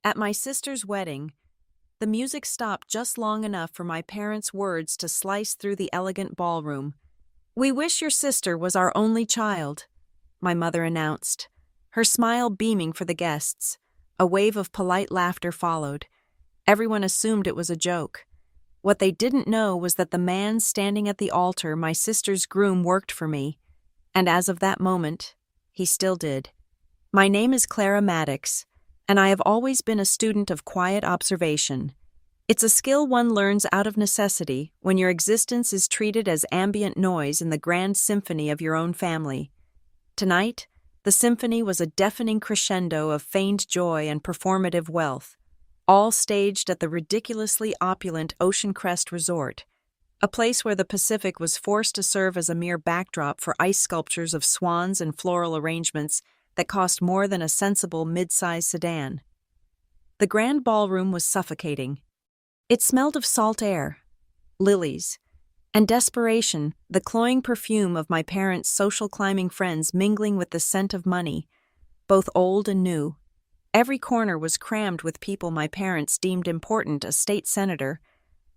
At my sister's wedding, the music stopped just long enough for my parents' words to slice through the elegant ballroom. "We wish your sister was our only child," my mother announced, her smile beaming for the guests. A wave of polite laughter followed. Everyone assumed it was a joke. What they didn't know was that the man standing at the altar, my sister's groom, worked for me, and as of that moment, he still did. My name is Clara Maddox, and I have always been a student of quiet observation. It's a skill one learns out of necessity when your existence is treated as ambient noise in the grand symphony of your own family. Tonight, the symphony was a deafening crescendo of feigned joy and performative wealth, all staged at the ridiculously opulent Ocean Crest Resort, a place where the Pacific was forced to serve as a mere backdrop for ice sculptures of swans and floral arrangements that cost more than a sensible mid-size sedan. The grand ballroom was suffocating. It smelled of salt air, lilies, and desperation, the cloying perfume of my parents' social climbing friends mingling with the scent of money, both old and new. Every corner was crammed with people my parents deemed important: a state senator,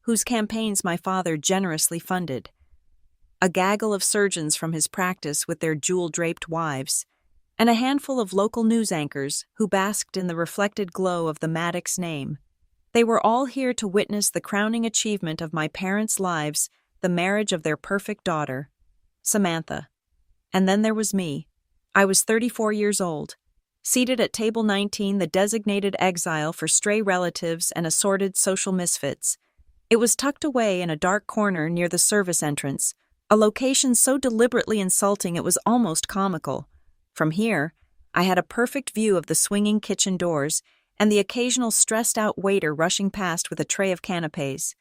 whose campaigns my father generously funded, a gaggle of surgeons from his practice with their jewel-draped wives, and a handful of local news anchors who basked in the reflected glow of the Maddox name. They were all here to witness the crowning achievement of my parents' lives, the marriage of their perfect daughter, Samantha. And then there was me. I was 34 years old, seated at table 19, the designated exile for stray relatives and assorted social misfits. It was tucked away in a dark corner near the service entrance, a location so deliberately insulting it was almost comical. From here, I had a perfect view of the swinging kitchen doors and the occasional stressed-out waiter rushing past with a tray of canapés.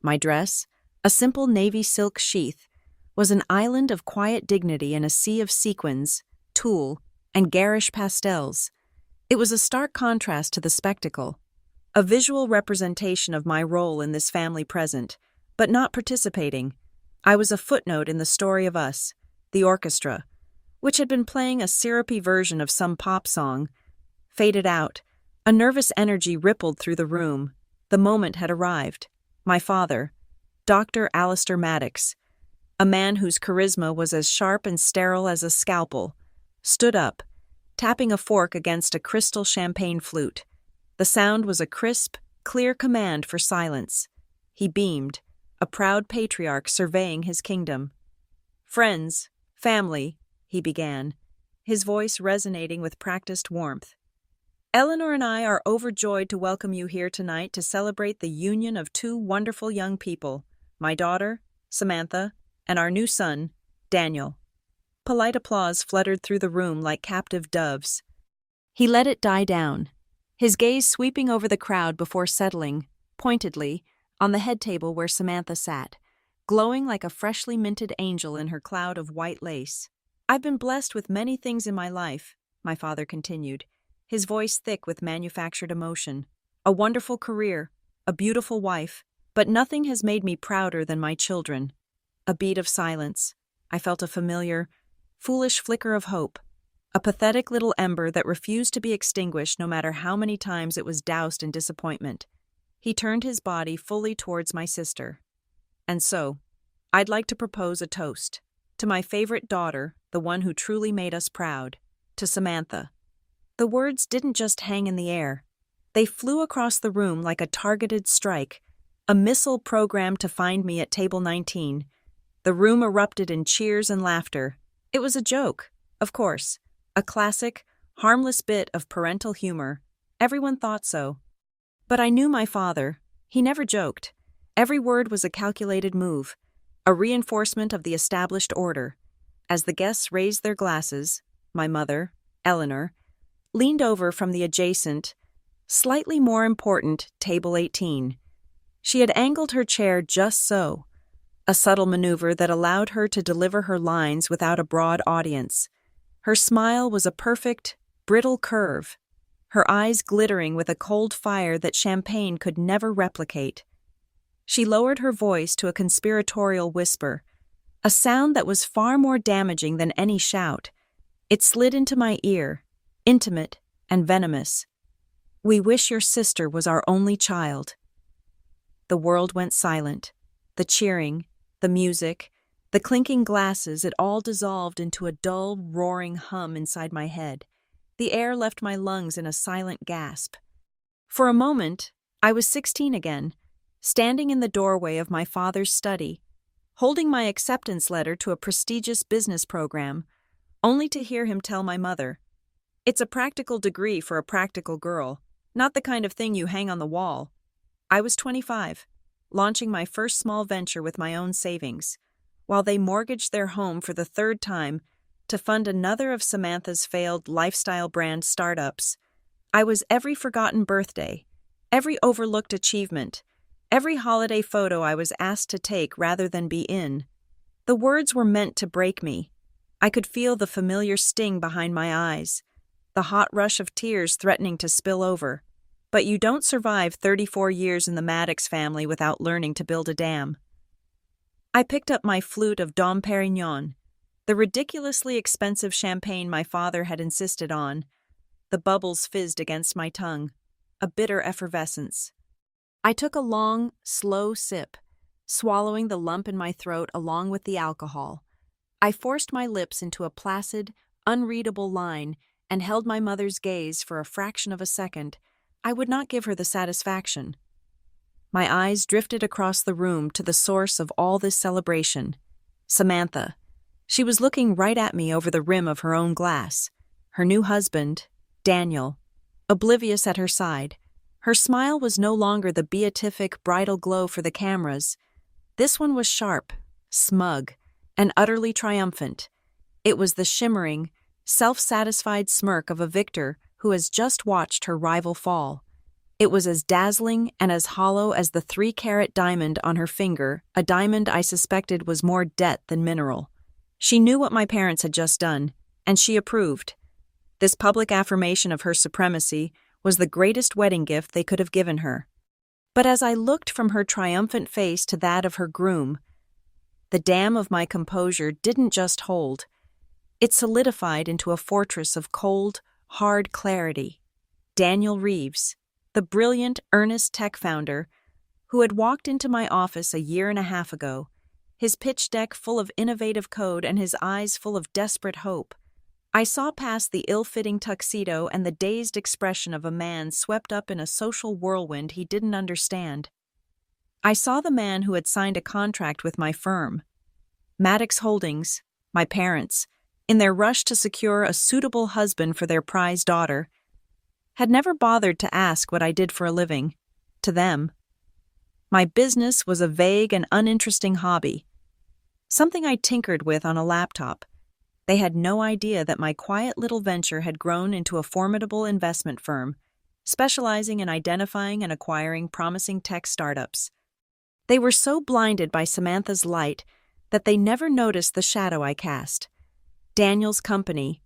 My dress, a simple navy silk sheath, was an island of quiet dignity in a sea of sequins, tulle, and garish pastels. It was a stark contrast to the spectacle, a visual representation of my role in this family present, but not participating. I was a footnote in the story of us, the orchestra, which had been playing a syrupy version of some pop song, faded out. A nervous energy rippled through the room. The moment had arrived. My father, Dr. Alistair Maddox, a man whose charisma was as sharp and sterile as a scalpel, stood up, tapping a fork against a crystal champagne flute. The sound was a crisp, clear command for silence. He beamed, a proud patriarch surveying his kingdom. "Friends, family," he began, his voice resonating with practiced warmth. "Eleanor and I are overjoyed to welcome you here tonight to celebrate the union of two wonderful young people, my daughter, Samantha, and our new son, Daniel." Polite applause fluttered through the room like captive doves. He let it die down, his gaze sweeping over the crowd before settling, pointedly, on the head table where Samantha sat, glowing like a freshly minted angel in her cloud of white lace. "I've been blessed with many things in my life," my father continued, his voice thick with manufactured emotion. "A wonderful career, a beautiful wife, but nothing has made me prouder than my children." A beat of silence. I felt a familiar, foolish flicker of hope, a pathetic little ember that refused to be extinguished no matter how many times it was doused in disappointment. He turned his body fully towards my sister. "And so, I'd like to propose a toast. To my favorite daughter, the one who truly made us proud. To Samantha." The words didn't just hang in the air. They flew across the room like a targeted strike, a missile programmed to find me at table 19. The room erupted in cheers and laughter. It was a joke, of course, a classic, harmless bit of parental humor. Everyone thought so. But I knew my father. He never joked. Every word was a calculated move, a reinforcement of the established order. As the guests raised their glasses, my mother, Eleanor, leaned over from the adjacent, slightly more important table 18. She had angled her chair just so, a subtle maneuver that allowed her to deliver her lines without a broad audience. Her smile was a perfect, brittle curve, her eyes glittering with a cold fire that champagne could never replicate. She lowered her voice to a conspiratorial whisper, a sound that was far more damaging than any shout. It slid into my ear, intimate and venomous. We wish your sister was our only child. The world went silent. The cheering, the music, the clinking glasses, it all dissolved into a dull, roaring hum inside my head. The air left my lungs in a silent gasp. For a moment, I was 16 again, standing in the doorway of my father's study, holding my acceptance letter to a prestigious business program, only to hear him tell my mother, "It's a practical degree for a practical girl, not the kind of thing you hang on the wall." I was 25, launching my first small venture with my own savings, while they mortgaged their home for the third time to fund another of Samantha's failed lifestyle brand startups. I was every forgotten birthday, every overlooked achievement, every holiday photo I was asked to take rather than be in. The words were meant to break me. I could feel the familiar sting behind my eyes, the hot rush of tears threatening to spill over. But you don't survive 34 years in the Maddox family without learning to build a dam. I picked up my flute of Dom Perignon, the ridiculously expensive champagne my father had insisted on. The bubbles fizzed against my tongue, a bitter effervescence. I took a long, slow sip, swallowing the lump in my throat along with the alcohol. I forced my lips into a placid, unreadable line and held my mother's gaze for a fraction of a second. I would not give her the satisfaction. My eyes drifted across the room to the source of all this celebration, Samantha. She was looking right at me over the rim of her own glass. Her new husband, Daniel, oblivious at her side. Her smile was no longer the beatific bridal glow for the cameras. This one was sharp, smug, and utterly triumphant. It was the shimmering, self-satisfied smirk of a victor who has just watched her rival fall. It was as dazzling and as hollow as the 3-carat diamond on her finger, a diamond I suspected was more debt than mineral. She knew what my parents had just done, and she approved. This public affirmation of her supremacy was the greatest wedding gift they could have given her. But as I looked from her triumphant face to that of her groom, the dam of my composure didn't just hold. It solidified into a fortress of cold, hard clarity. Daniel Reeves, the brilliant, earnest tech founder who had walked into my office a year and a half ago, his pitch deck full of innovative code and his eyes full of desperate hope. I saw past the ill-fitting tuxedo and the dazed expression of a man swept up in a social whirlwind he didn't understand. I saw the man who had signed a contract with my firm, Maddox Holdings, my parents, in their rush to secure a suitable husband for their prized daughter, had never bothered to ask what I did for a living. To them, my business was a vague and uninteresting hobby, something I tinkered with on a laptop. They had no idea that my quiet little venture had grown into a formidable investment firm, specializing in identifying and acquiring promising tech startups. They were so blinded by Samantha's light that they never noticed the shadow I cast. Daniel's company,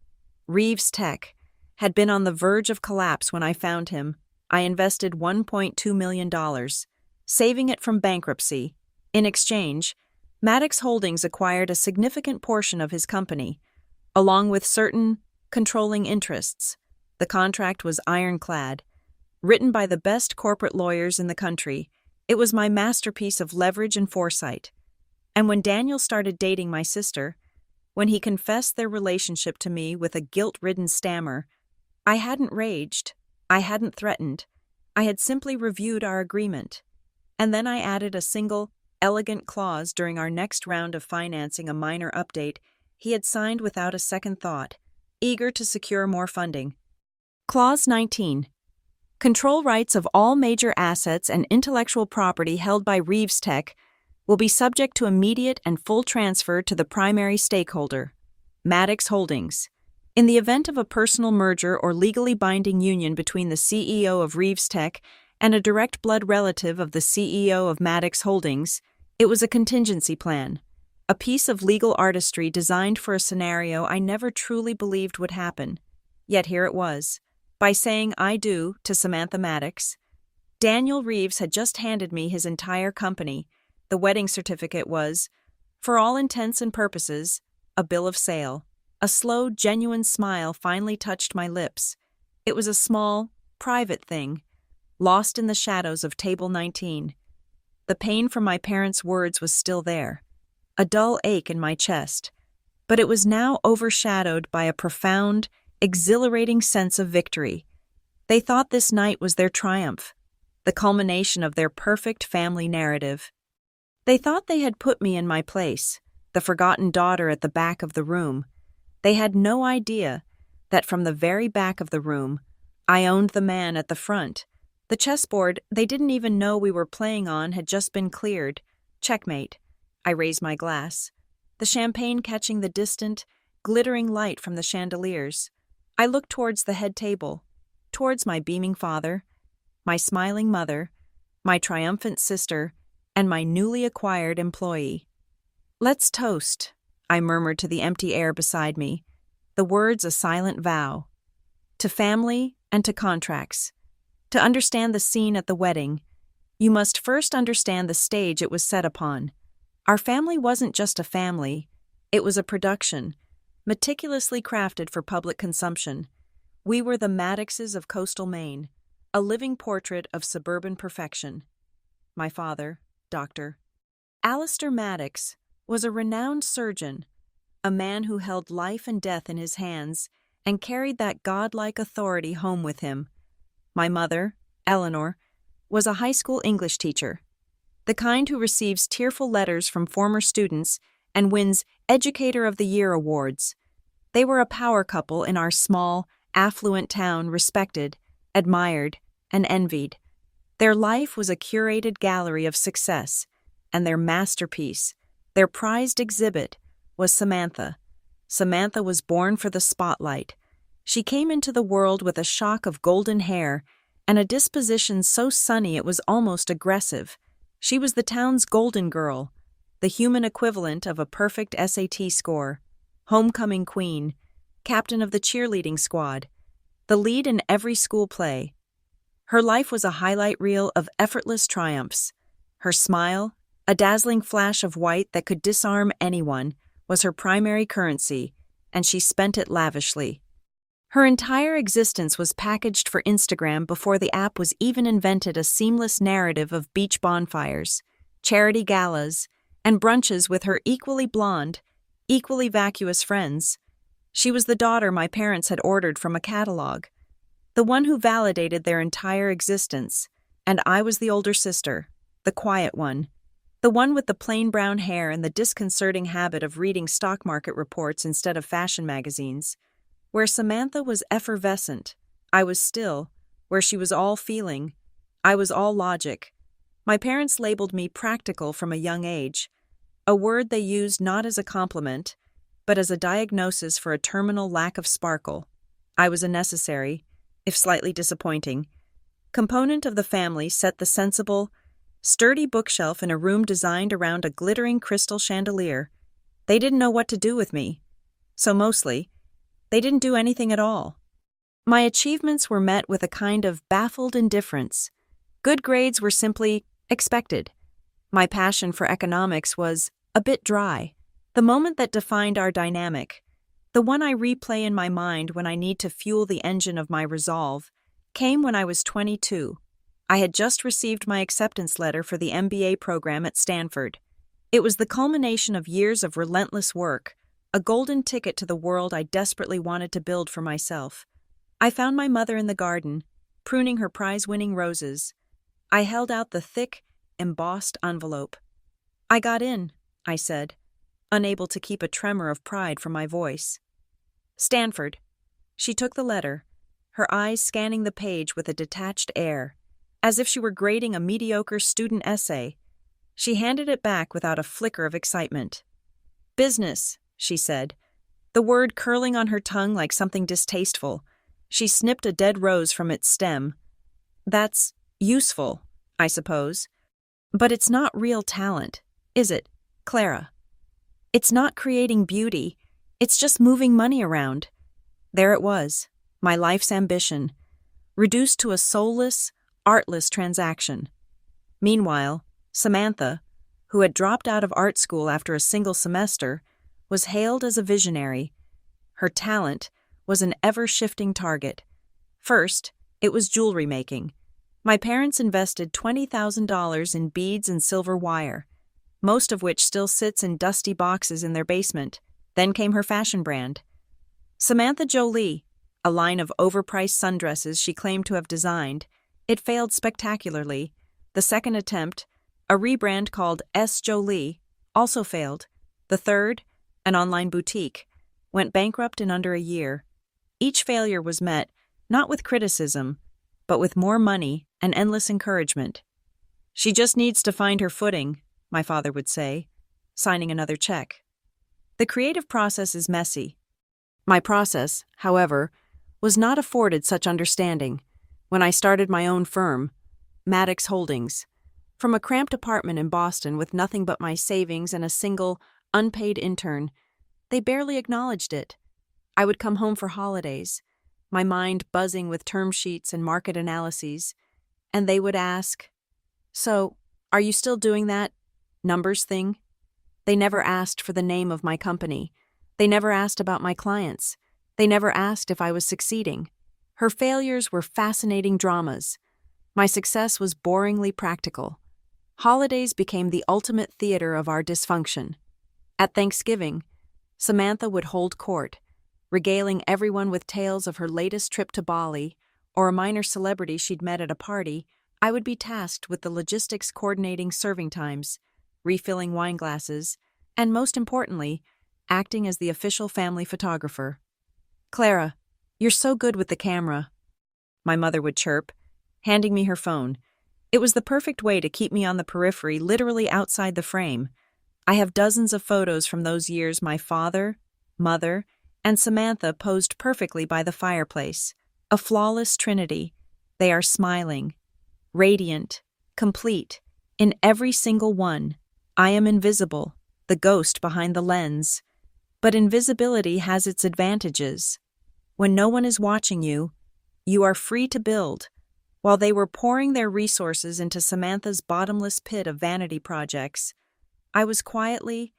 Reeves Tech, had been on the verge of collapse when I found him. I invested $1.2 million, saving it from bankruptcy. In exchange, Maddox Holdings acquired a significant portion of his company, along with certain controlling interests. The contract was ironclad. Written by the best corporate lawyers in the country, it was my masterpiece of leverage and foresight. And when Daniel started dating my sister, when he confessed their relationship to me with a guilt-ridden stammer, I hadn't raged, I hadn't threatened, I had simply reviewed our agreement. And then I added a single, elegant clause during our next round of financing, a minor update he had signed without a second thought, eager to secure more funding. Clause 19. Control rights of all major assets and intellectual property held by Reeves Tech will be subject to immediate and full transfer to the primary stakeholder, Maddox Holdings. In the event of a personal merger or legally binding union between the CEO of Reeves Tech and a direct blood relative of the CEO of Maddox Holdings, it was a contingency plan, a piece of legal artistry designed for a scenario I never truly believed would happen. Yet here it was. By saying "I do" to Samantha Maddox, Daniel Reeves had just handed me his entire company. The wedding certificate was, for all intents and purposes, a bill of sale. A slow, genuine smile finally touched my lips. It was a small, private thing, lost in the shadows of Table 19. The pain from my parents' words was still there, a dull ache in my chest, but it was now overshadowed by a profound, exhilarating sense of victory. They thought this night was their triumph, the culmination of their perfect family narrative. They thought they had put me in my place, the forgotten daughter at the back of the room. They had no idea that from the very back of the room, I owned the man at the front. The chessboard they didn't even know we were playing on had just been cleared. Checkmate. I raised my glass, the champagne catching the distant, glittering light from the chandeliers. I looked towards the head table, towards my beaming father, my smiling mother, my triumphant sister, and my newly acquired employee. "Let's toast," I murmured to the empty air beside me, the words a silent vow. To family and to contracts. To understand the scene at the wedding, you must first understand the stage it was set upon. Our family wasn't just a family, it was a production, meticulously crafted for public consumption. We were the Maddoxes of coastal Maine, a living portrait of suburban perfection. My father, Dr. Alistair Maddox, was a renowned surgeon, a man who held life and death in his hands and carried that godlike authority home with him. My mother, Eleanor, was a high school English teacher, the kind who receives tearful letters from former students and wins Educator of the Year awards. They were a power couple in our small, affluent town, respected, admired, and envied. Their life was a curated gallery of success, and their masterpiece, their prized exhibit, was Samantha. Samantha was born for the spotlight. She came into the world with a shock of golden hair and a disposition so sunny it was almost aggressive. She was the town's golden girl, the human equivalent of a perfect SAT score, homecoming queen, captain of the cheerleading squad, the lead in every school play. Her life was a highlight reel of effortless triumphs. Her smile, a dazzling flash of white that could disarm anyone, was her primary currency, and she spent it lavishly. Her entire existence was packaged for Instagram before the app was even invented, a seamless narrative of beach bonfires, charity galas, and brunches with her equally blonde, equally vacuous friends. She was the daughter my parents had ordered from a catalog, the one who validated their entire existence, and I was the older sister, the quiet one, the one with the plain brown hair and the disconcerting habit of reading stock market reports instead of fashion magazines. Where Samantha was effervescent, I was still. Where she was all feeling, I was all logic. My parents labeled me practical from a young age, a word they used not as a compliment, but as a diagnosis for a terminal lack of sparkle. I was a necessary, if slightly disappointing, component of the family, set the sensible, sturdy bookshelf in a room designed around a glittering crystal chandelier. They didn't know what to do with me, so mostly, they didn't do anything at all. My achievements were met with a kind of baffled indifference. Good grades were simply expected. My passion for economics was a bit dry. The moment that defined our dynamic, the one I replay in my mind when I need to fuel the engine of my resolve, came when I was 22. I had just received my acceptance letter for the MBA program at Stanford. It was the culmination of years of relentless work, a golden ticket to the world I desperately wanted to build for myself. I found my mother in the garden, pruning her prize-winning roses. I held out the thick, embossed envelope. "I got in," I said, unable to keep a tremor of pride from my voice. "Stanford." She took the letter, her eyes scanning the page with a detached air, as if she were grading a mediocre student essay. She handed it back without a flicker of excitement. "Business," she said, the word curling on her tongue like something distasteful. She snipped a dead rose from its stem. "That's useful, I suppose. But it's not real talent, is it, Clara? It's not creating beauty, it's just moving money around." There it was, my life's ambition, reduced to a soulless, artless transaction. Meanwhile, Samantha, who had dropped out of art school after a single semester, was hailed as a visionary. Her talent was an ever-shifting target. First, It was jewelry making. My parents invested $20,000 in beads and silver wire, most of which still sits in dusty boxes in their basement. Then came her fashion brand, Samantha Jolie, a line of overpriced sundresses she claimed to have designed. It failed spectacularly. The second attempt, a rebrand called S. Jolie, also failed. The third, an online boutique, went bankrupt in under a year. Each failure was met, not with criticism, but with more money and endless encouragement. "She just needs to find her footing," my father would say, signing another check. The creative process is messy. My process, however, was not afforded such understanding. When I started my own firm, Maddox Holdings, from a cramped apartment in Boston with nothing but my savings and a single, unpaid intern, they barely acknowledged it. I would come home for holidays, my mind buzzing with term sheets and market analyses, and they would ask, "So, are you still doing that numbers thing?" They never asked for the name of my company. They never asked about my clients. They never asked if I was succeeding. Her failures were fascinating dramas. My success was boringly practical. Holidays became the ultimate theater of our dysfunction. At Thanksgiving, Samantha would hold court, regaling everyone with tales of her latest trip to Bali or a minor celebrity she'd met at a party. I would be tasked with the logistics coordinating serving times, refilling wine glasses, and most importantly, acting as the official family photographer. "Clara, you're so good with the camera," my mother would chirp, handing me her phone. It was the perfect way to keep me on the periphery, literally outside the frame. I have dozens of photos from those years my father, mother, and Samantha posed perfectly by the fireplace. A flawless trinity. They are smiling, radiant, complete. In every single one, I am invisible, the ghost behind the lens. But invisibility has its advantages. When no one is watching you, you are free to build. While they were pouring their resources into Samantha's bottomless pit of vanity projects, I was quietly,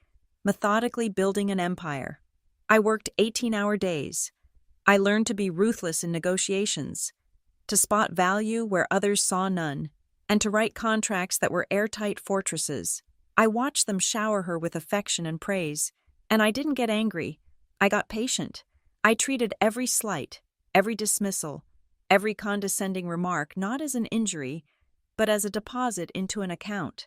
methodically building an empire. I worked 18-hour days. I learned to be ruthless in negotiations, to spot value where others saw none, and to write contracts that were airtight fortresses. I watched them shower her with affection and praise, and I didn't get angry. I got patient. I treated every slight, every dismissal, every condescending remark not as an injury, but as a deposit into an account.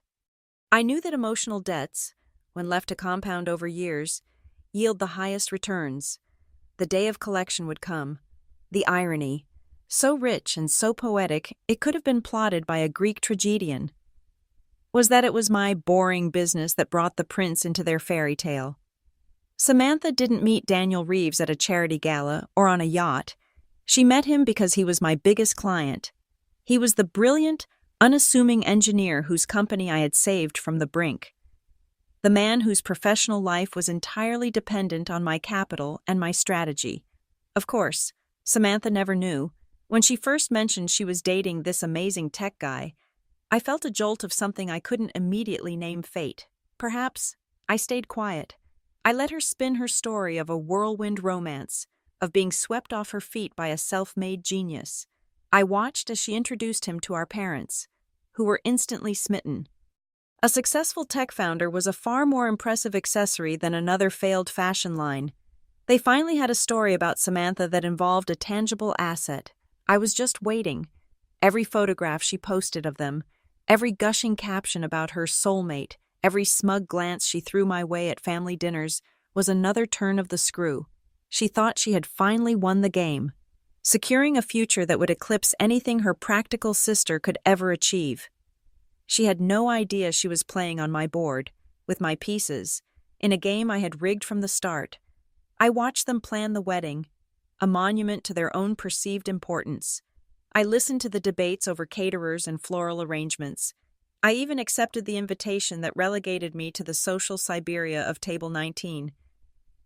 I knew that emotional debts, when left to compound over years, yield the highest returns. The day of collection would come. The irony, so rich and so poetic it could have been plotted by a Greek tragedian, was that it was my boring business that brought the prince into their fairy tale. Samantha didn't meet Daniel Reeves at a charity gala or on a yacht. She met him because he was my biggest client. He was the brilliant, unassuming engineer whose company I had saved from the brink. The man whose professional life was entirely dependent on my capital and my strategy. Of course, Samantha never knew. When she first mentioned she was dating this amazing tech guy, I felt a jolt of something I couldn't immediately name fate. Perhaps I stayed quiet. I let her spin her story of a whirlwind romance, of being swept off her feet by a self-made genius. I watched as she introduced him to our parents, who were instantly smitten. A successful tech founder was a far more impressive accessory than another failed fashion line. They finally had a story about Samantha that involved a tangible asset. I was just waiting. Every photograph she posted of them, every gushing caption about her soulmate, every smug glance she threw my way at family dinners was another turn of the screw. She thought she had finally won the game, securing a future that would eclipse anything her practical sister could ever achieve. She had no idea she was playing on my board, with my pieces, in a game I had rigged from the start. I watched them plan the wedding, a monument to their own perceived importance. I listened to the debates over caterers and floral arrangements. I even accepted the invitation that relegated me to the social Siberia of Table 19.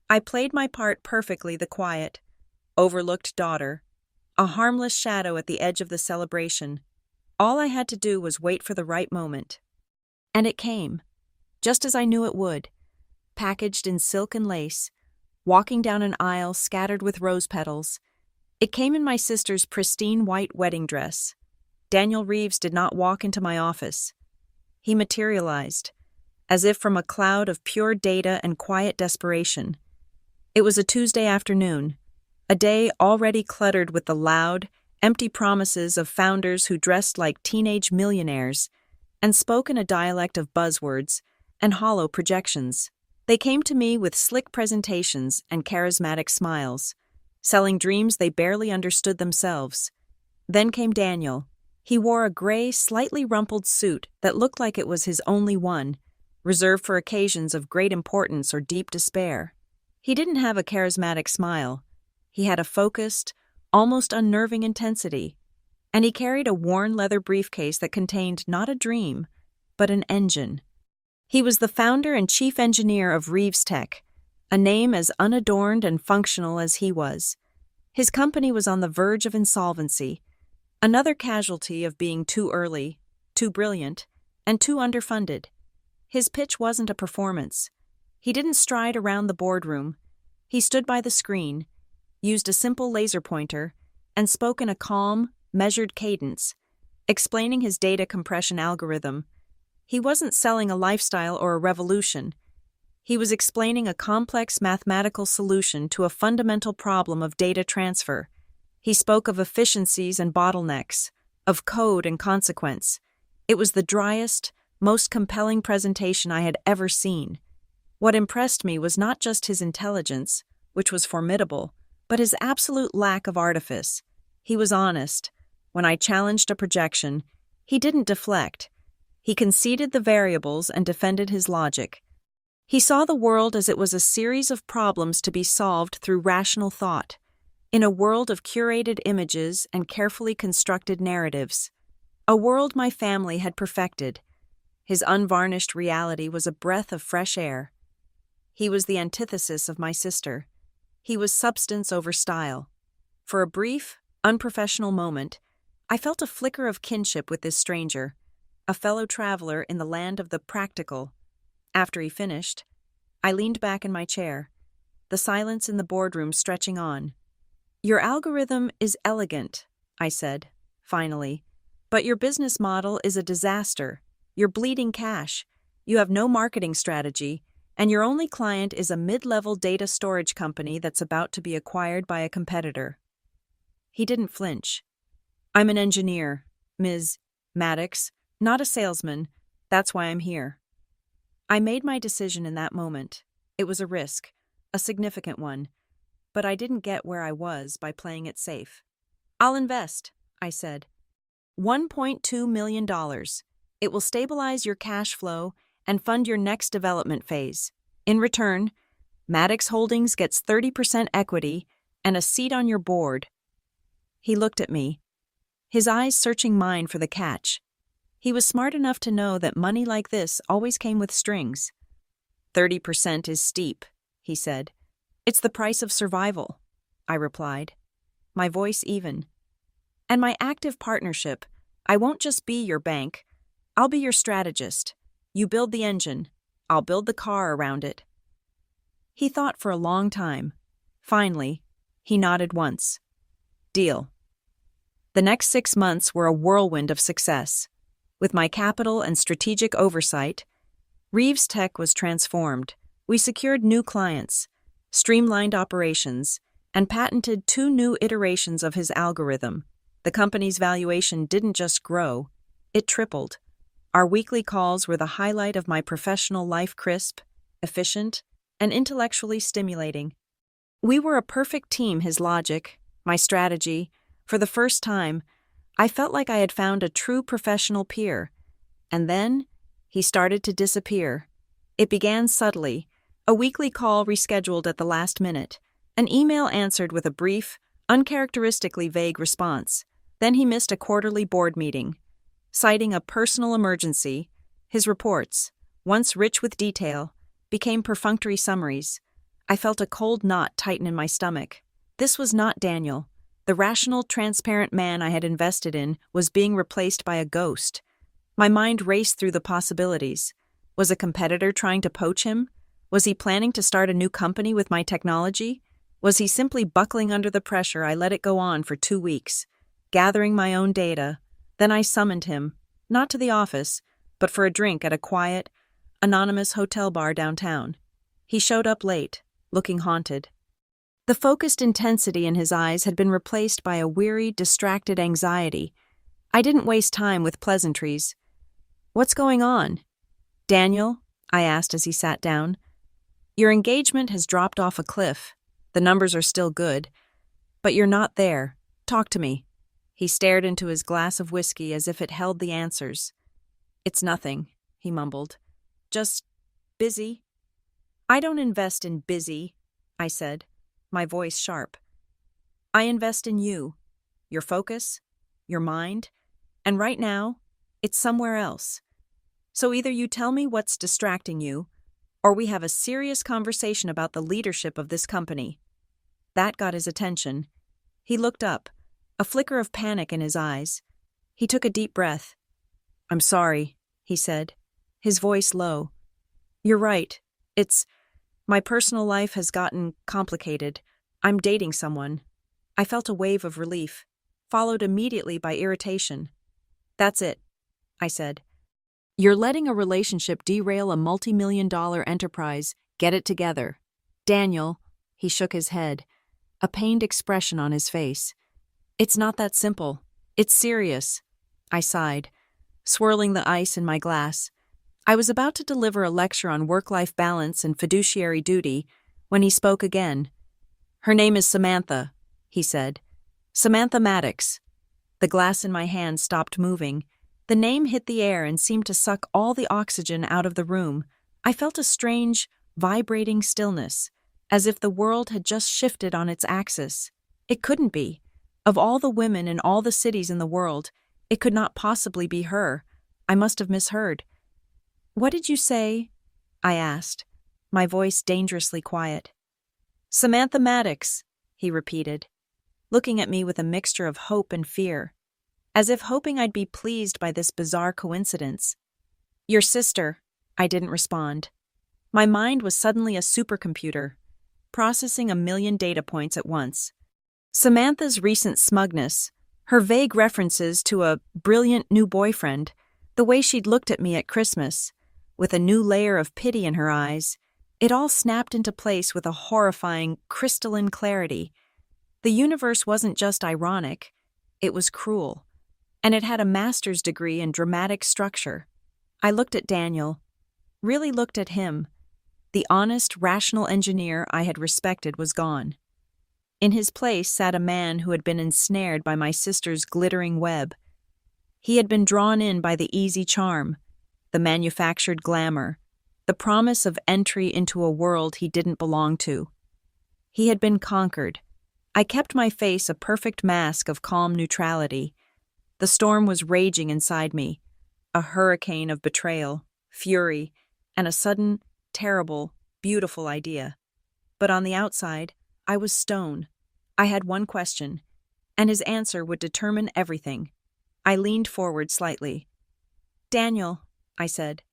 I played my part perfectly, the quiet, overlooked daughter, a harmless shadow at the edge of the celebration. All I had to do was wait for the right moment. And it came, just as I knew it would, packaged in silk and lace, walking down an aisle scattered with rose petals. It came in my sister's pristine white wedding dress. Daniel Reeves did not walk into my office. He materialized, as if from a cloud of pure data and quiet desperation. It was a Tuesday afternoon, a day already cluttered with the loud, empty promises of founders who dressed like teenage millionaires and spoke in a dialect of buzzwords and hollow projections. They came to me with slick presentations and charismatic smiles, selling dreams they barely understood themselves. Then came Daniel. He wore a gray, slightly rumpled suit that looked like it was his only one, reserved for occasions of great importance or deep despair. He didn't have a charismatic smile. He had a focused, almost unnerving intensity, and he carried a worn leather briefcase that contained not a dream, but an engine. He was the founder and chief engineer of Reeves Tech, a name as unadorned and functional as he was. His company was on the verge of insolvency, another casualty of being too early, too brilliant, and too underfunded. His pitch wasn't a performance. He didn't stride around the boardroom. He stood by the screen, used a simple laser pointer, and spoke in a calm, measured cadence, explaining his data compression algorithm. He wasn't selling a lifestyle or a revolution. He was explaining a complex mathematical solution to a fundamental problem of data transfer. He spoke of efficiencies and bottlenecks, of code and consequence. It was the driest, most compelling presentation I had ever seen. What impressed me was not just his intelligence, which was formidable, but his absolute lack of artifice. He was honest. When I challenged a projection, he didn't deflect. He conceded the variables and defended his logic. He saw the world as it was a series of problems to be solved through rational thought, in a world of curated images and carefully constructed narratives. A world my family had perfected. His unvarnished reality was a breath of fresh air. He was the antithesis of my sister. He was substance over style. For a brief, unprofessional moment, I felt a flicker of kinship with this stranger, a fellow traveler in the land of the practical. After he finished, I leaned back in my chair, the silence in the boardroom stretching on. "Your algorithm is elegant," I said, finally, "but your business model is a disaster. You're bleeding cash. You have no marketing strategy, and your only client is a mid-level data storage company that's about to be acquired by a competitor." He didn't flinch. "I'm an engineer, Ms. Maddox, not a salesman. That's why I'm here." I made my decision in that moment. It was a risk, a significant one, but I didn't get where I was by playing it safe. "I'll invest," I said. $1.2 million. It will stabilize your cash flow and fund your next development phase. In return, Maddox Holdings gets 30% equity and a seat on your board. He looked at me, his eyes searching mine for the catch. He was smart enough to know that money like this always came with strings. 30% is steep, he said. "It's the price of survival," I replied, my voice even. "And my active partnership, I won't just be your bank. I'll be your strategist. You build the engine. I'll build the car around it." He thought for a long time. Finally, he nodded once. "Deal." The next 6 months were a whirlwind of success. With my capital and strategic oversight, Reeves Tech was transformed. We secured new clients, streamlined operations, and patented 2 new iterations of his algorithm. The company's valuation didn't just grow, it tripled. Our weekly calls were the highlight of my professional life, crisp, efficient, and intellectually stimulating. We were a perfect team, his logic, my strategy. For the first time, I felt like I had found a true professional peer. And then, he started to disappear. It began subtly, a weekly call rescheduled at the last minute, an email answered with a brief, uncharacteristically vague response. Then he missed a quarterly board meeting. Citing a personal emergency, his reports, once rich with detail, became perfunctory summaries. I felt a cold knot tighten in my stomach. This was not Daniel. The rational, transparent man I had invested in was being replaced by a ghost. My mind raced through the possibilities. Was a competitor trying to poach him? Was he planning to start a new company with my technology? Was he simply buckling under the pressure I let it go on for 2 weeks, gathering my own data? Then I summoned him, not to the office, but for a drink at a quiet, anonymous hotel bar downtown. He showed up late, looking haunted. The focused intensity in his eyes had been replaced by a weary, distracted anxiety. I didn't waste time with pleasantries. "What's going on?" "Daniel," I asked as he sat down, "your engagement has dropped off a cliff. The numbers are still good, but you're not there. Talk to me." He stared into his glass of whiskey as if it held the answers. "It's nothing," he mumbled. "Just busy." "I don't invest in busy," I said, my voice sharp. "I invest in you, your focus, your mind, and right now, it's somewhere else. So either you tell me what's distracting you, or we have a serious conversation about the leadership of this company." That got his attention. He looked up, a flicker of panic in his eyes. He took a deep breath. "I'm sorry," he said, his voice low. "You're right. My personal life has gotten complicated. I'm dating someone." I felt a wave of relief, followed immediately by irritation. "That's it," I said. "You're letting a relationship derail a multi-million-dollar enterprise. Get it together." "Daniel," he shook his head, a pained expression on his face. "It's not that simple. It's serious." I sighed, swirling the ice in my glass. I was about to deliver a lecture on work-life balance and fiduciary duty when he spoke again. "Her name is Samantha," he said. "Samantha Maddox." The glass in my hand stopped moving. The name hit the air and seemed to suck all the oxygen out of the room. I felt a strange, vibrating stillness, as if the world had just shifted on its axis. It couldn't be. Of all the women in all the cities in the world, it could not possibly be her. I must have misheard. "What did you say?" I asked, my voice dangerously quiet. "Samantha Maddox," he repeated, looking at me with a mixture of hope and fear, as if hoping I'd be pleased by this bizarre coincidence. "Your sister," I didn't respond. My mind was suddenly a supercomputer, processing a million data points at once. Samantha's recent smugness, her vague references to a brilliant new boyfriend, the way she'd looked at me at Christmas, with a new layer of pity in her eyes, it all snapped into place with a horrifying, crystalline clarity. The universe wasn't just ironic, it was cruel, and it had a master's degree in dramatic structure. I looked at Daniel, really looked at him. The honest, rational engineer I had respected was gone. In his place sat a man who had been ensnared by my sister's glittering web. He had been drawn in by the easy charm, the manufactured glamour, the promise of entry into a world he didn't belong to. He had been conquered. I kept my face a perfect mask of calm neutrality. The storm was raging inside me, a hurricane of betrayal, fury, and a sudden, terrible, beautiful idea. But on the outside, I was stone. I had one question, and his answer would determine everything. I leaned forward slightly. "Daniel," I said,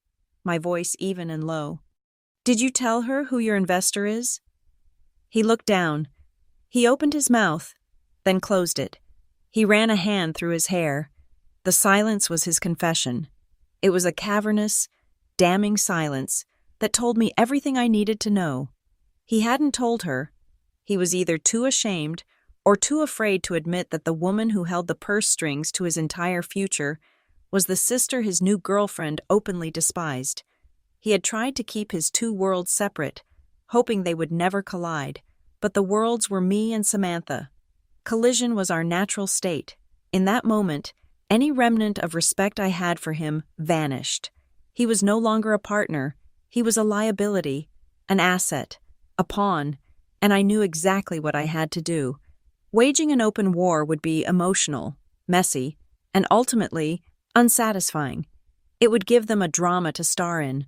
my voice even and low, "did you tell her who your investor is?" He looked down. He opened his mouth, then closed it. He ran a hand through his hair. The silence was his confession. It was a cavernous, damning silence that told me everything I needed to know. He hadn't told her. He was either too ashamed or too afraid to admit that the woman who held the purse strings to his entire future was the sister his new girlfriend openly despised. He had tried to keep his two worlds separate, hoping they would never collide, but the worlds were me and Samantha. Collision was our natural state. In that moment, any remnant of respect I had for him vanished. He was no longer a partner. He was a liability, an asset, a pawn, and I knew exactly what I had to do. Waging an open war would be emotional, messy, and ultimately unsatisfying. It would give them a drama to star in.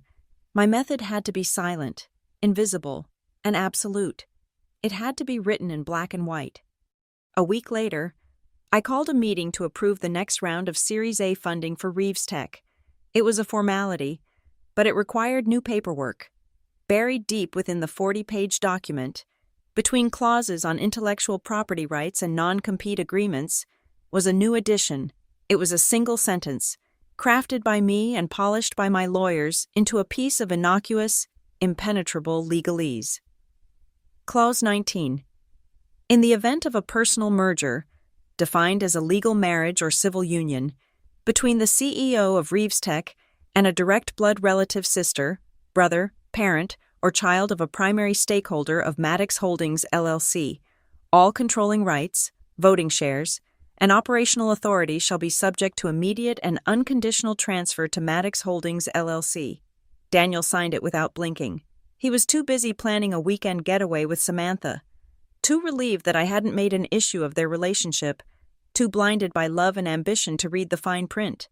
My method had to be silent, invisible, and absolute. It had to be written in black and white. A week later, I called a meeting to approve the next round of Series A funding for Reeves Tech. It was a formality, but it required new paperwork. Buried deep within the 40-page document, Between clauses on intellectual property rights and non-compete agreements was a new addition. It was a single sentence, crafted by me and polished by my lawyers into a piece of innocuous, impenetrable legalese. Clause 19. In the event of a personal merger, defined as a legal marriage or civil union, between the CEO of RevengeStory and a direct blood relative sister, brother, parent, or child of a primary stakeholder of Maddox Holdings LLC, all controlling rights, voting shares, and operational authority shall be subject to immediate and unconditional transfer to Maddox Holdings LLC. Daniel signed it without blinking. He was too busy planning a weekend getaway with Samantha, too relieved that I hadn't made an issue of their relationship, too blinded by love and ambition to read the fine print.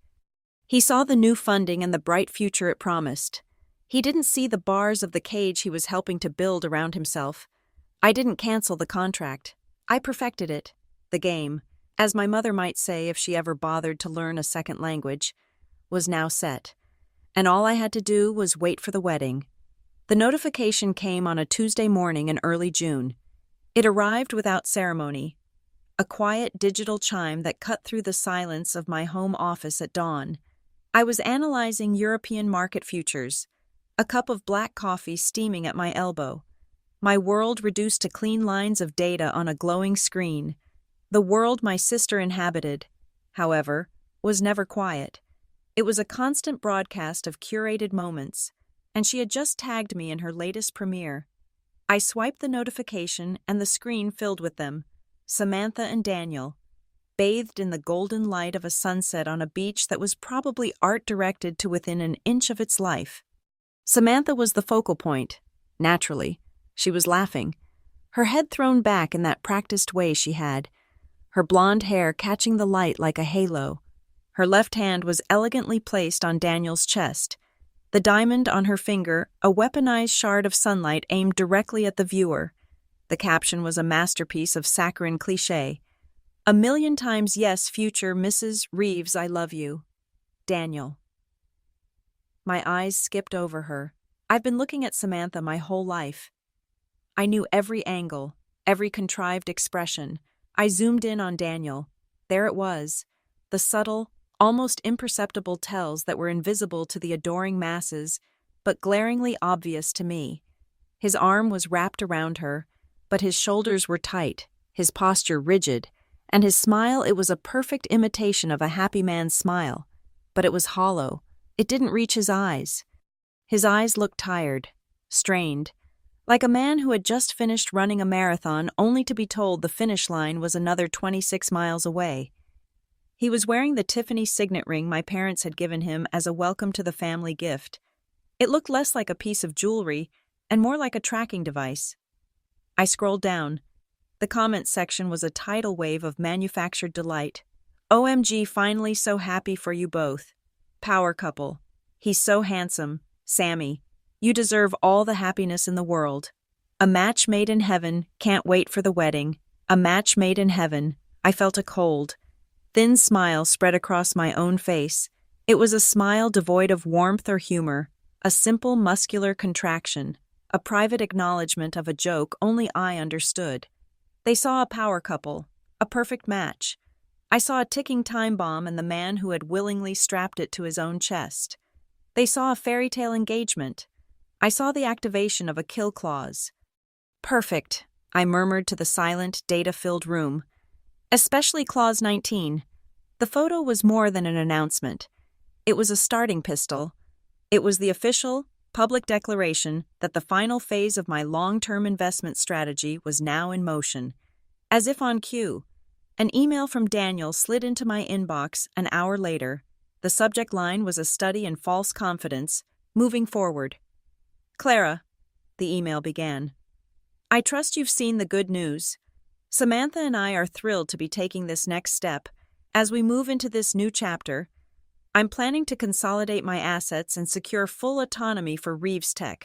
He saw the new funding and the bright future it promised. He didn't see the bars of the cage he was helping to build around himself. I didn't cancel the contract. I perfected it. The game, as my mother might say if she ever bothered to learn a second language, was now set. And all I had to do was wait for the wedding. The notification came on a Tuesday morning in early June. It arrived without ceremony, a quiet digital chime that cut through the silence of my home office at dawn. I was analyzing European market futures, a cup of black coffee steaming at my elbow. My world reduced to clean lines of data on a glowing screen. The world my sister inhabited, however, was never quiet. It was a constant broadcast of curated moments, and she had just tagged me in her latest premiere. I swiped the notification and the screen filled with them. Samantha and Daniel, bathed in the golden light of a sunset on a beach that was probably art-directed to within an inch of its life. Samantha was the focal point. Naturally, she was laughing, her head thrown back in that practiced way she had, her blonde hair catching the light like a halo. Her left hand was elegantly placed on Daniel's chest, the diamond on her finger a weaponized shard of sunlight aimed directly at the viewer. The caption was a masterpiece of saccharine cliché. "A million times yes, future Mrs. Reeves, I love you. Daniel." My eyes skipped over her. I've been looking at Samantha my whole life. I knew every angle, every contrived expression. I zoomed in on Daniel. There it was, the subtle, almost imperceptible tells that were invisible to the adoring masses, but glaringly obvious to me. His arm was wrapped around her, but his shoulders were tight, his posture rigid, and his smile, it was a perfect imitation of a happy man's smile. But it was hollow. It didn't reach his eyes. His eyes looked tired, strained, like a man who had just finished running a marathon only to be told the finish line was another 26 miles away. He was wearing the Tiffany signet ring my parents had given him as a welcome to the family gift. It looked less like a piece of jewelry and more like a tracking device. I scrolled down. The comments section was a tidal wave of manufactured delight. "OMG, finally so happy for you both. Power couple. He's so handsome. Sammy, you deserve all the happiness in the world. A match made in heaven, can't wait for the wedding. A match made in heaven." I felt a cold, thin smile spread across my own face. It was a smile devoid of warmth or humor, a simple muscular contraction, a private acknowledgement of a joke only I understood. They saw a power couple, a perfect match. I saw a ticking time bomb and the man who had willingly strapped it to his own chest. They saw a fairy tale engagement. I saw the activation of a kill clause. "Perfect," I murmured to the silent, data-filled room. Especially clause 19. The photo was more than an announcement. It was a starting pistol. It was the official, public declaration that the final phase of my long-term investment strategy was now in motion. As if on cue, an email from Daniel slid into my inbox an hour later. The subject line was a study in false confidence, moving forward. "Clara," the email began, "I trust you've seen the good news. Samantha and I are thrilled to be taking this next step. As we move into this new chapter, I'm planning to consolidate my assets and secure full autonomy for RevengeStory.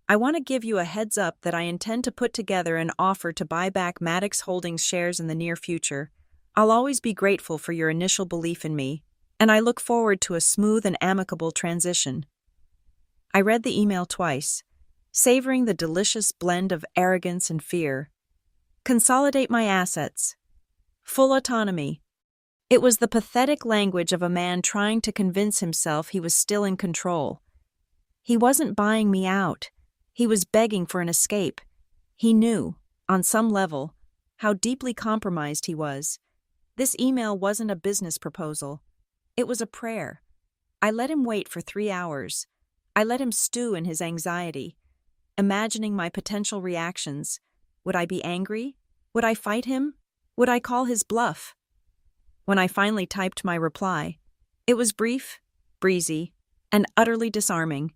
I want to give you a heads up that I intend to put together an offer to buy back Maddox Holdings shares in the near future. I'll always be grateful for your initial belief in me, and I look forward to a smooth and amicable transition." I read the email twice, savoring the delicious blend of arrogance and fear. Consolidate my assets. Full autonomy. It was the pathetic language of a man trying to convince himself he was still in control. He wasn't buying me out. He was begging for an escape. He knew, on some level, how deeply compromised he was. This email wasn't a business proposal. It was a prayer. I let him wait for 3 hours. I let him stew in his anxiety, imagining my potential reactions. Would I be angry? Would I fight him? Would I call his bluff? When I finally typed my reply, it was brief, breezy, and utterly disarming.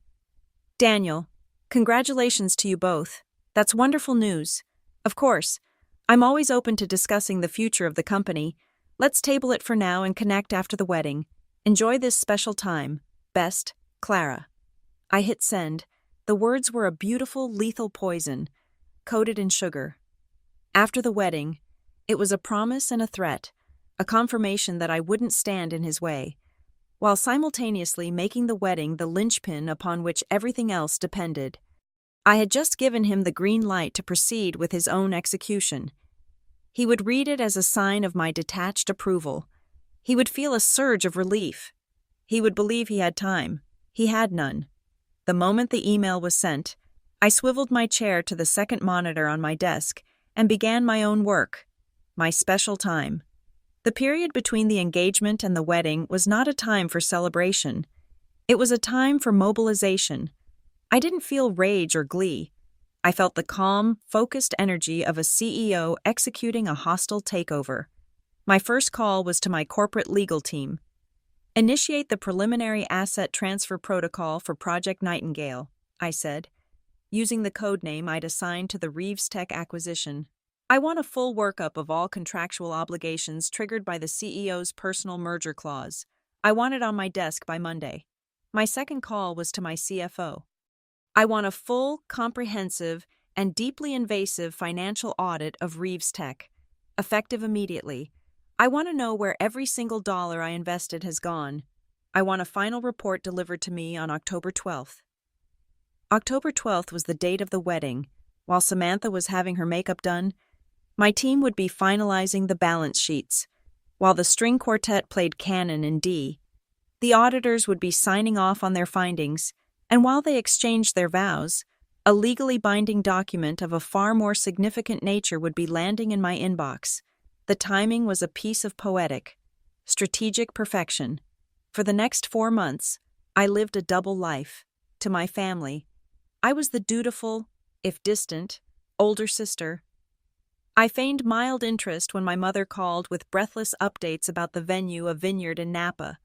Daniel, congratulations to you both. That's wonderful news. Of course, I'm always open to discussing the future of the company. Let's table it for now and connect after the wedding. Enjoy this special time. Best, Clara. I hit send. The words were a beautiful, lethal poison, coated in sugar. After the wedding, it was a promise and a threat, a confirmation that I wouldn't stand in his way, while simultaneously making the wedding the linchpin upon which everything else depended. I had just given him the green light to proceed with his own execution. He would read it as a sign of my detached approval. He would feel a surge of relief. He would believe he had time. He had none. The moment the email was sent, I swiveled my chair to the second monitor on my desk and began my own work, my special time. The period between the engagement and the wedding was not a time for celebration. It was a time for mobilization. I didn't feel rage or glee. I felt the calm, focused energy of a CEO executing a hostile takeover. My first call was to my corporate legal team. Initiate the preliminary asset transfer protocol for Project Nightingale, I said, using the code name I'd assigned to the Reeves Tech acquisition. I want a full workup of all contractual obligations triggered by the CEO's personal merger clause. I want it on my desk by Monday. My second call was to my CFO. I want a full, comprehensive, and deeply invasive financial audit of Reeves Tech, effective immediately. I want to know where every single dollar I invested has gone. I want a final report delivered to me on October 12th. October 12th was the date of the wedding. While Samantha was having her makeup done, my team would be finalizing the balance sheets. While the string quartet played canon in D, the auditors would be signing off on their findings, and while they exchanged their vows, a legally binding document of a far more significant nature would be landing in my inbox. The timing was a piece of poetic, strategic perfection. For the next 4 months, I lived a double life. To my family, I was the dutiful, if distant, older sister. I feigned mild interest when my mother called with breathless updates about the venue, a vineyard in Napa,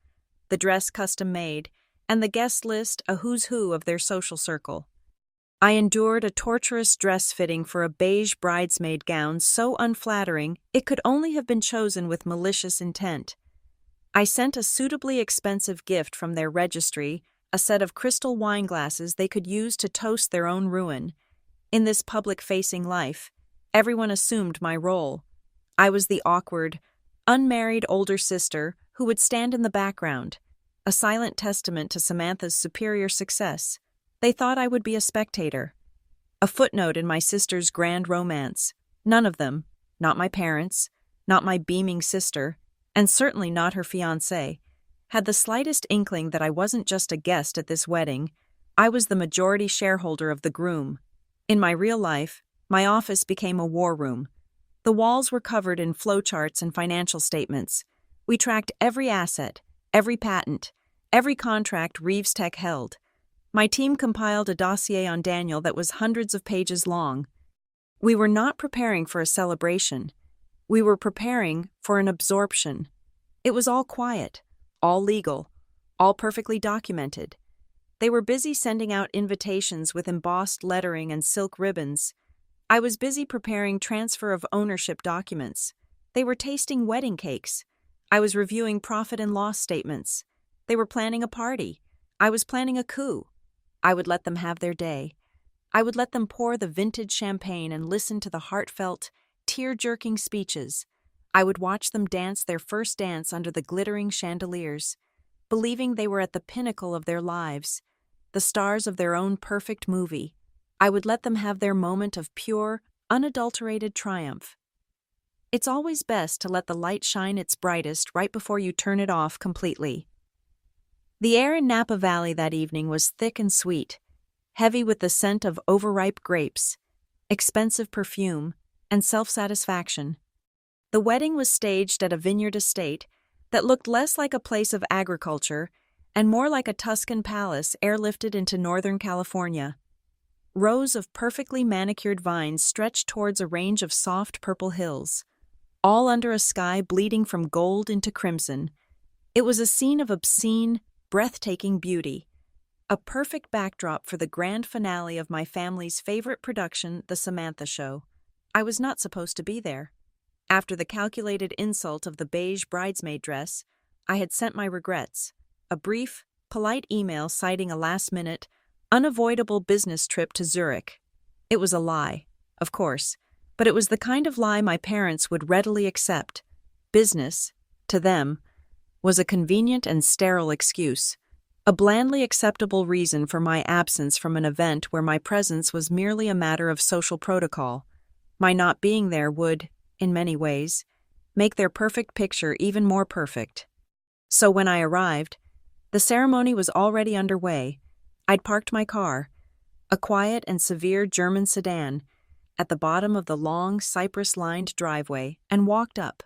the dress custom made, and the guest list, a who's who of their social circle. I endured a torturous dress fitting for a beige bridesmaid gown so unflattering it could only have been chosen with malicious intent. I sent a suitably expensive gift from their registry, a set of crystal wine glasses they could use to toast their own ruin. In this public-facing life, everyone assumed my role. I was the awkward, unmarried older sister who would stand in the background, a silent testament to Samantha's superior success. They thought I would be a spectator, a footnote in my sister's grand romance. None of them, not my parents, not my beaming sister, and certainly not her fiancé, had the slightest inkling that I wasn't just a guest at this wedding. I was the majority shareholder of the Groom. In my real life, my office became a war room. The walls were covered in flowcharts and financial statements. We tracked every asset, every patent, every contract Reeves Tech held. My team compiled a dossier on Daniel that was hundreds of pages long. We were not preparing for a celebration. We were preparing for an absorption. It was all quiet, all legal, all perfectly documented. They were busy sending out invitations with embossed lettering and silk ribbons. I was busy preparing transfer of ownership documents. They were tasting wedding cakes. I was reviewing profit and loss statements. They were planning a party. I was planning a coup. I would let them have their day. I would let them pour the vintage champagne and listen to the heartfelt, tear-jerking speeches. I would watch them dance their first dance under the glittering chandeliers, believing they were at the pinnacle of their lives, the stars of their own perfect movie. I would let them have their moment of pure, unadulterated triumph. It's always best to let the light shine its brightest right before you turn it off completely. The air in Napa Valley that evening was thick and sweet, heavy with the scent of overripe grapes, expensive perfume, and self-satisfaction. The wedding was staged at a vineyard estate that looked less like a place of agriculture and more like a Tuscan palace airlifted into Northern California. Rows of perfectly manicured vines stretched towards a range of soft purple hills, all under a sky bleeding from gold into crimson. It was a scene of obscene, breathtaking beauty, a perfect backdrop for the grand finale of my family's favorite production, The Samantha Show. I was not supposed to be there. After the calculated insult of the beige bridesmaid dress, I had sent my regrets, a brief, polite email citing a last-minute, unavoidable business trip to Zurich. It was a lie, of course, but it was the kind of lie my parents would readily accept. Business, to them, was a convenient and sterile excuse, a blandly acceptable reason for my absence from an event where my presence was merely a matter of social protocol. My not being there would, in many ways, make their perfect picture even more perfect. So when I arrived, the ceremony was already underway. I'd parked my car, a quiet and severe German sedan, at the bottom of the long, cypress-lined driveway and walked up.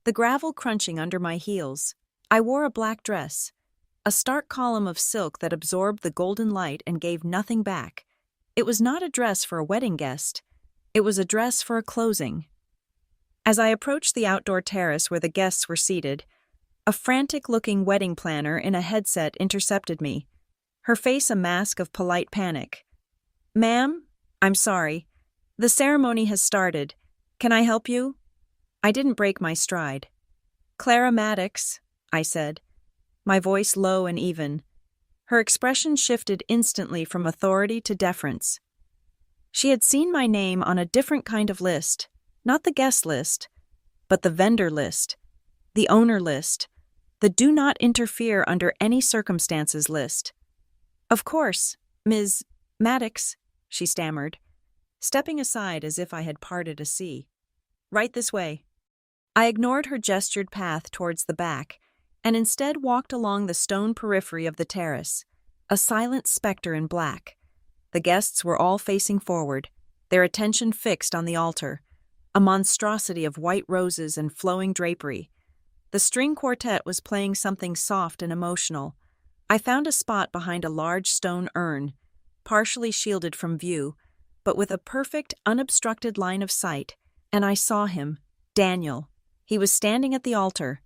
The gravel crunching under my heels, I wore a black dress, a stark column of silk that absorbed the golden light and gave nothing back. It was not a dress for a wedding guest. It was a dress for a closing. As I approached the outdoor terrace where the guests were seated, a frantic-looking wedding planner in a headset intercepted me, her face a mask of polite panic. "Ma'am, I'm sorry. The ceremony has started. Can I help you?" I didn't break my stride. "Clara Maddox," I said, my voice low and even. Her expression shifted instantly from authority to deference. She had seen my name on a different kind of list, not the guest list, but the vendor list, the owner list, the do not interfere under any circumstances list. "Of course, Ms. Maddox," she stammered, stepping aside as if I had parted a sea. "Right this way." I ignored her gestured path towards the back and instead walked along the stone periphery of the terrace, a silent specter in black. The guests were all facing forward, their attention fixed on the altar, a monstrosity of white roses and flowing drapery. The string quartet was playing something soft and emotional. I found a spot behind a large stone urn, partially shielded from view, but with a perfect, unobstructed line of sight, and I saw him, Daniel. He was standing at the altar,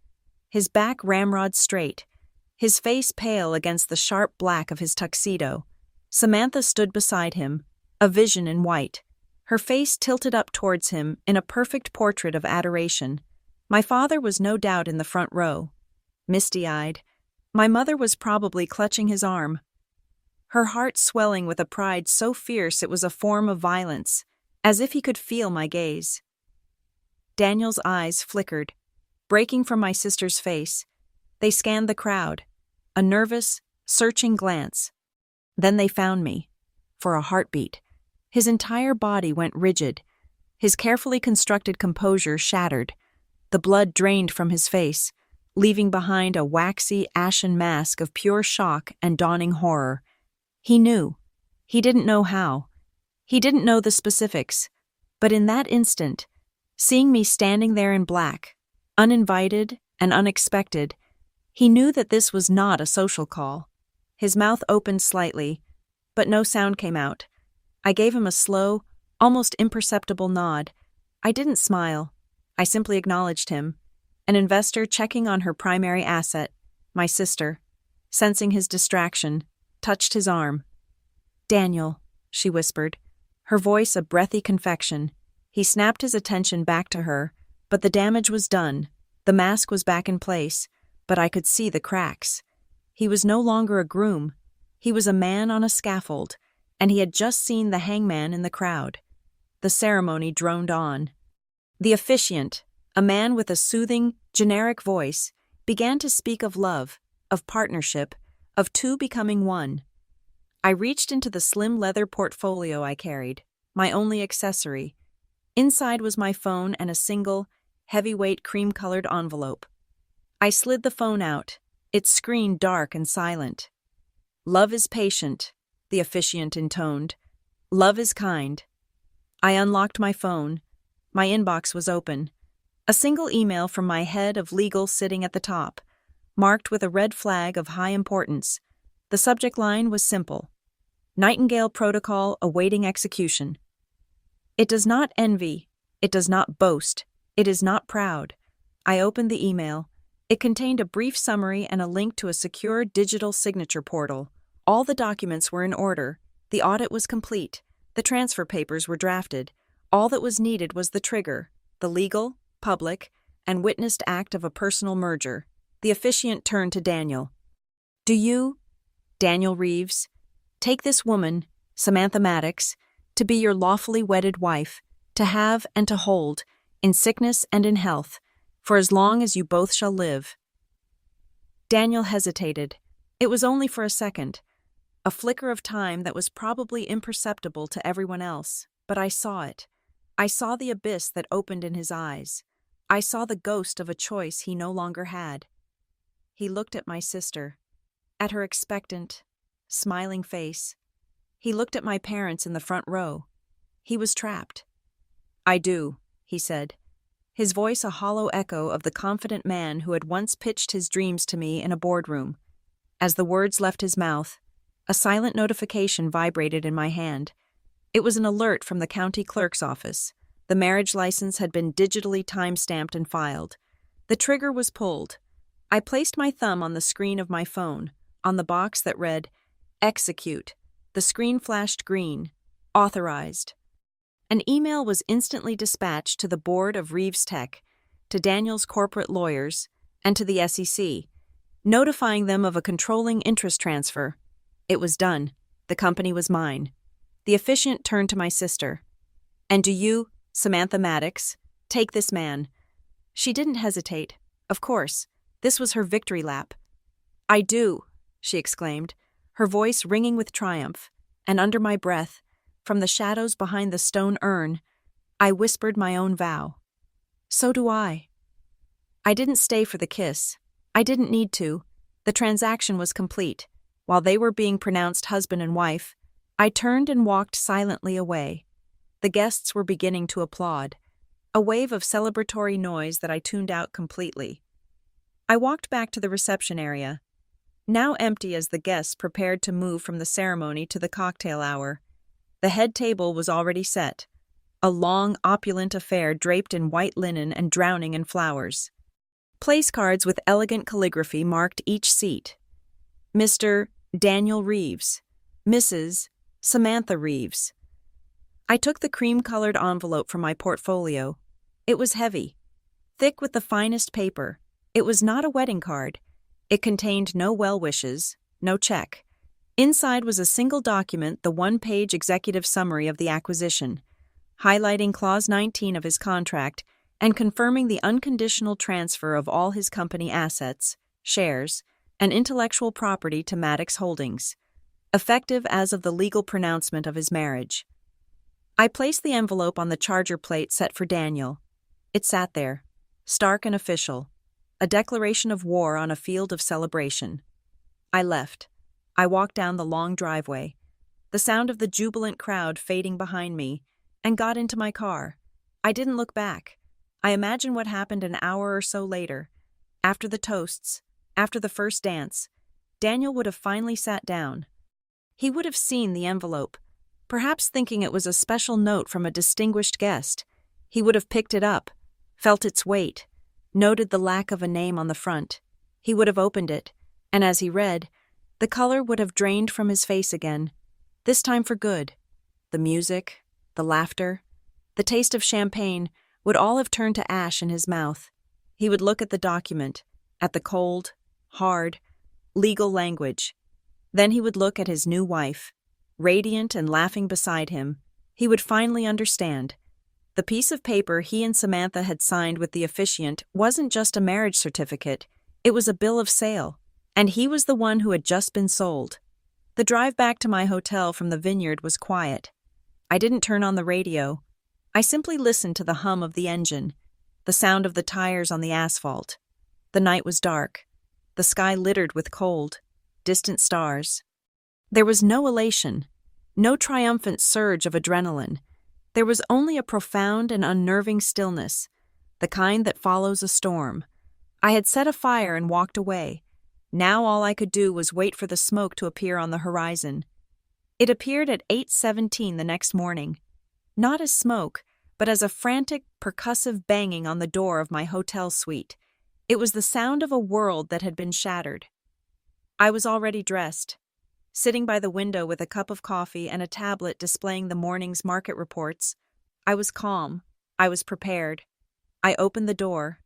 his back ramrod straight, his face pale against the sharp black of his tuxedo. Samantha stood beside him, a vision in white, her face tilted up towards him in a perfect portrait of adoration. My father was no doubt in the front row, misty-eyed. My mother was probably clutching his arm, her heart swelling with a pride so fierce it was a form of violence, as if he could feel my gaze. Daniel's eyes flickered, breaking from my sister's face. They scanned the crowd, a nervous, searching glance. Then they found me, for a heartbeat. His entire body went rigid, his carefully constructed composure shattered. The blood drained from his face, leaving behind a waxy, ashen mask of pure shock and dawning horror. He knew. He didn't know how. He didn't know the specifics. But in that instant, seeing me standing there in black, uninvited and unexpected, he knew that this was not a social call. His mouth opened slightly, but no sound came out. I gave him a slow, almost imperceptible nod. I didn't smile. I simply acknowledged him, an investor checking on her primary asset, my sister. Sensing his distraction, touched his arm. "Daniel," she whispered, her voice a breathy confection. He snapped his attention back to her, but the damage was done. The mask was back in place, but I could see the cracks. He was no longer a groom. He was a man on a scaffold, and he had just seen the hangman in the crowd. The ceremony droned on. The officiant, a man with a soothing, generic voice, began to speak of love, of partnership, of two becoming one. I reached into the slim leather portfolio I carried, my only accessory, Inside was my phone and a single, heavyweight cream-colored envelope. I slid the phone out, its screen dark and silent. "Love is patient," the officiant intoned. "Love is kind." I unlocked my phone. My inbox was open. A single email from my head of legal sitting at the top, marked with a red flag of high importance. The subject line was simple: Nightingale Protocol awaiting execution. It does not envy. It does not boast. It is not proud. I opened the email. It contained a brief summary and a link to a secure digital signature portal. All the documents were in order. The audit was complete. The transfer papers were drafted. All that was needed was the trigger, the legal, public, and witnessed act of a personal merger. The officiant turned to Daniel. "Do you, Daniel Reeves, take this woman, Samantha Maddox, to be your lawfully wedded wife, to have and to hold, in sickness and in health, for as long as you both shall live?" Daniel hesitated. It was only for a second, a flicker of time that was probably imperceptible to everyone else, but I saw it. I saw the abyss that opened in his eyes. I saw the ghost of a choice he no longer had. He looked at my sister, at her expectant, smiling face. He looked at my parents in the front row. He was trapped. "I do," he said, his voice a hollow echo of the confident man who had once pitched his dreams to me in a boardroom. As the words left his mouth, a silent notification vibrated in my hand. It was an alert from the county clerk's office. The marriage license had been digitally time-stamped and filed. The trigger was pulled. I placed my thumb on the screen of my phone, on the box that read, "Execute." The screen flashed green. Authorized. An email was instantly dispatched to the board of Reeves Tech, to Daniel's corporate lawyers, and to the SEC, notifying them of a controlling interest transfer. It was done. The company was mine. The officiant turned to my sister. "And do you, Samantha Maddox, take this man?" She didn't hesitate. Of course, this was her victory lap. "I do," she exclaimed, her voice ringing with triumph, and under my breath, from the shadows behind the stone urn, I whispered my own vow. "So do I." I didn't stay for the kiss. I didn't need to. The transaction was complete. While they were being pronounced husband and wife, I turned and walked silently away. The guests were beginning to applaud, a wave of celebratory noise that I tuned out completely. I walked back to the reception area, now empty as the guests prepared to move from the ceremony to the cocktail hour. The head table was already set, a long, opulent affair draped in white linen and drowning in flowers. Place cards with elegant calligraphy marked each seat. Mr. Daniel Reeves, Mrs. Samantha Reeves. I took the cream-colored envelope from my portfolio. It was heavy, thick with the finest paper. It was not a wedding card. It contained no well wishes, no check. Inside was a single document, the one-page executive summary of the acquisition, highlighting Clause 19 of his contract and confirming the unconditional transfer of all his company assets, shares, and intellectual property to Maddox Holdings, effective as of the legal pronouncement of his marriage. I placed the envelope on the charger plate set for Daniel. It sat there, stark and official, a declaration of war on a field of celebration. I left. I walked down the long driveway, the sound of the jubilant crowd fading behind me, and got into my car. I didn't look back. I imagined what happened an hour or so later. After the toasts, after the first dance, Daniel would have finally sat down. He would have seen the envelope, perhaps thinking it was a special note from a distinguished guest. He would have picked it up, felt its weight, noted the lack of a name on the front. He would have opened it, and as he read, the color would have drained from his face again, this time for good. The music, the laughter, the taste of champagne would all have turned to ash in his mouth. He would look at the document, at the cold, hard, legal language. Then he would look at his new wife, radiant and laughing beside him. He would finally understand. The piece of paper he and Samantha had signed with the officiant wasn't just a marriage certificate, it was a bill of sale, and he was the one who had just been sold. The drive back to my hotel from the vineyard was quiet. I didn't turn on the radio. I simply listened to the hum of the engine, the sound of the tires on the asphalt. The night was dark, the sky littered with cold, distant stars. There was no elation, no triumphant surge of adrenaline. There was only a profound and unnerving stillness, the kind that follows a storm. I had set a fire and walked away. Now all I could do was wait for the smoke to appear on the horizon. It appeared at 8:17 the next morning, not as smoke, but as a frantic, percussive banging on the door of my hotel suite. It was the sound of a world that had been shattered. I was already dressed, sitting by the window with a cup of coffee and a tablet displaying the morning's market reports. I was calm. I was prepared. I opened the door.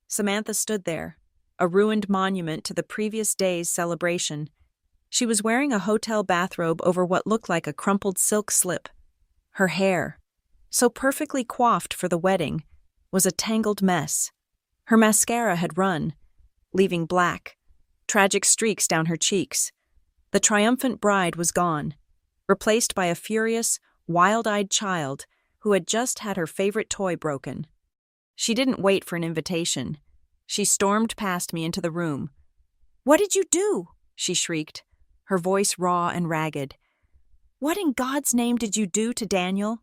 Samantha stood there, a ruined monument to the previous day's celebration. She was wearing a hotel bathrobe over what looked like a crumpled silk slip. Her hair, so perfectly coiffed for the wedding, was a tangled mess. Her mascara had run, leaving black, tragic streaks down her cheeks. The triumphant bride was gone, replaced by a furious, wild-eyed child who had just had her favorite toy broken. She didn't wait for an invitation. She stormed past me into the room. "What did you do?" she shrieked, her voice raw and ragged. "What in God's name did you do to Daniel?"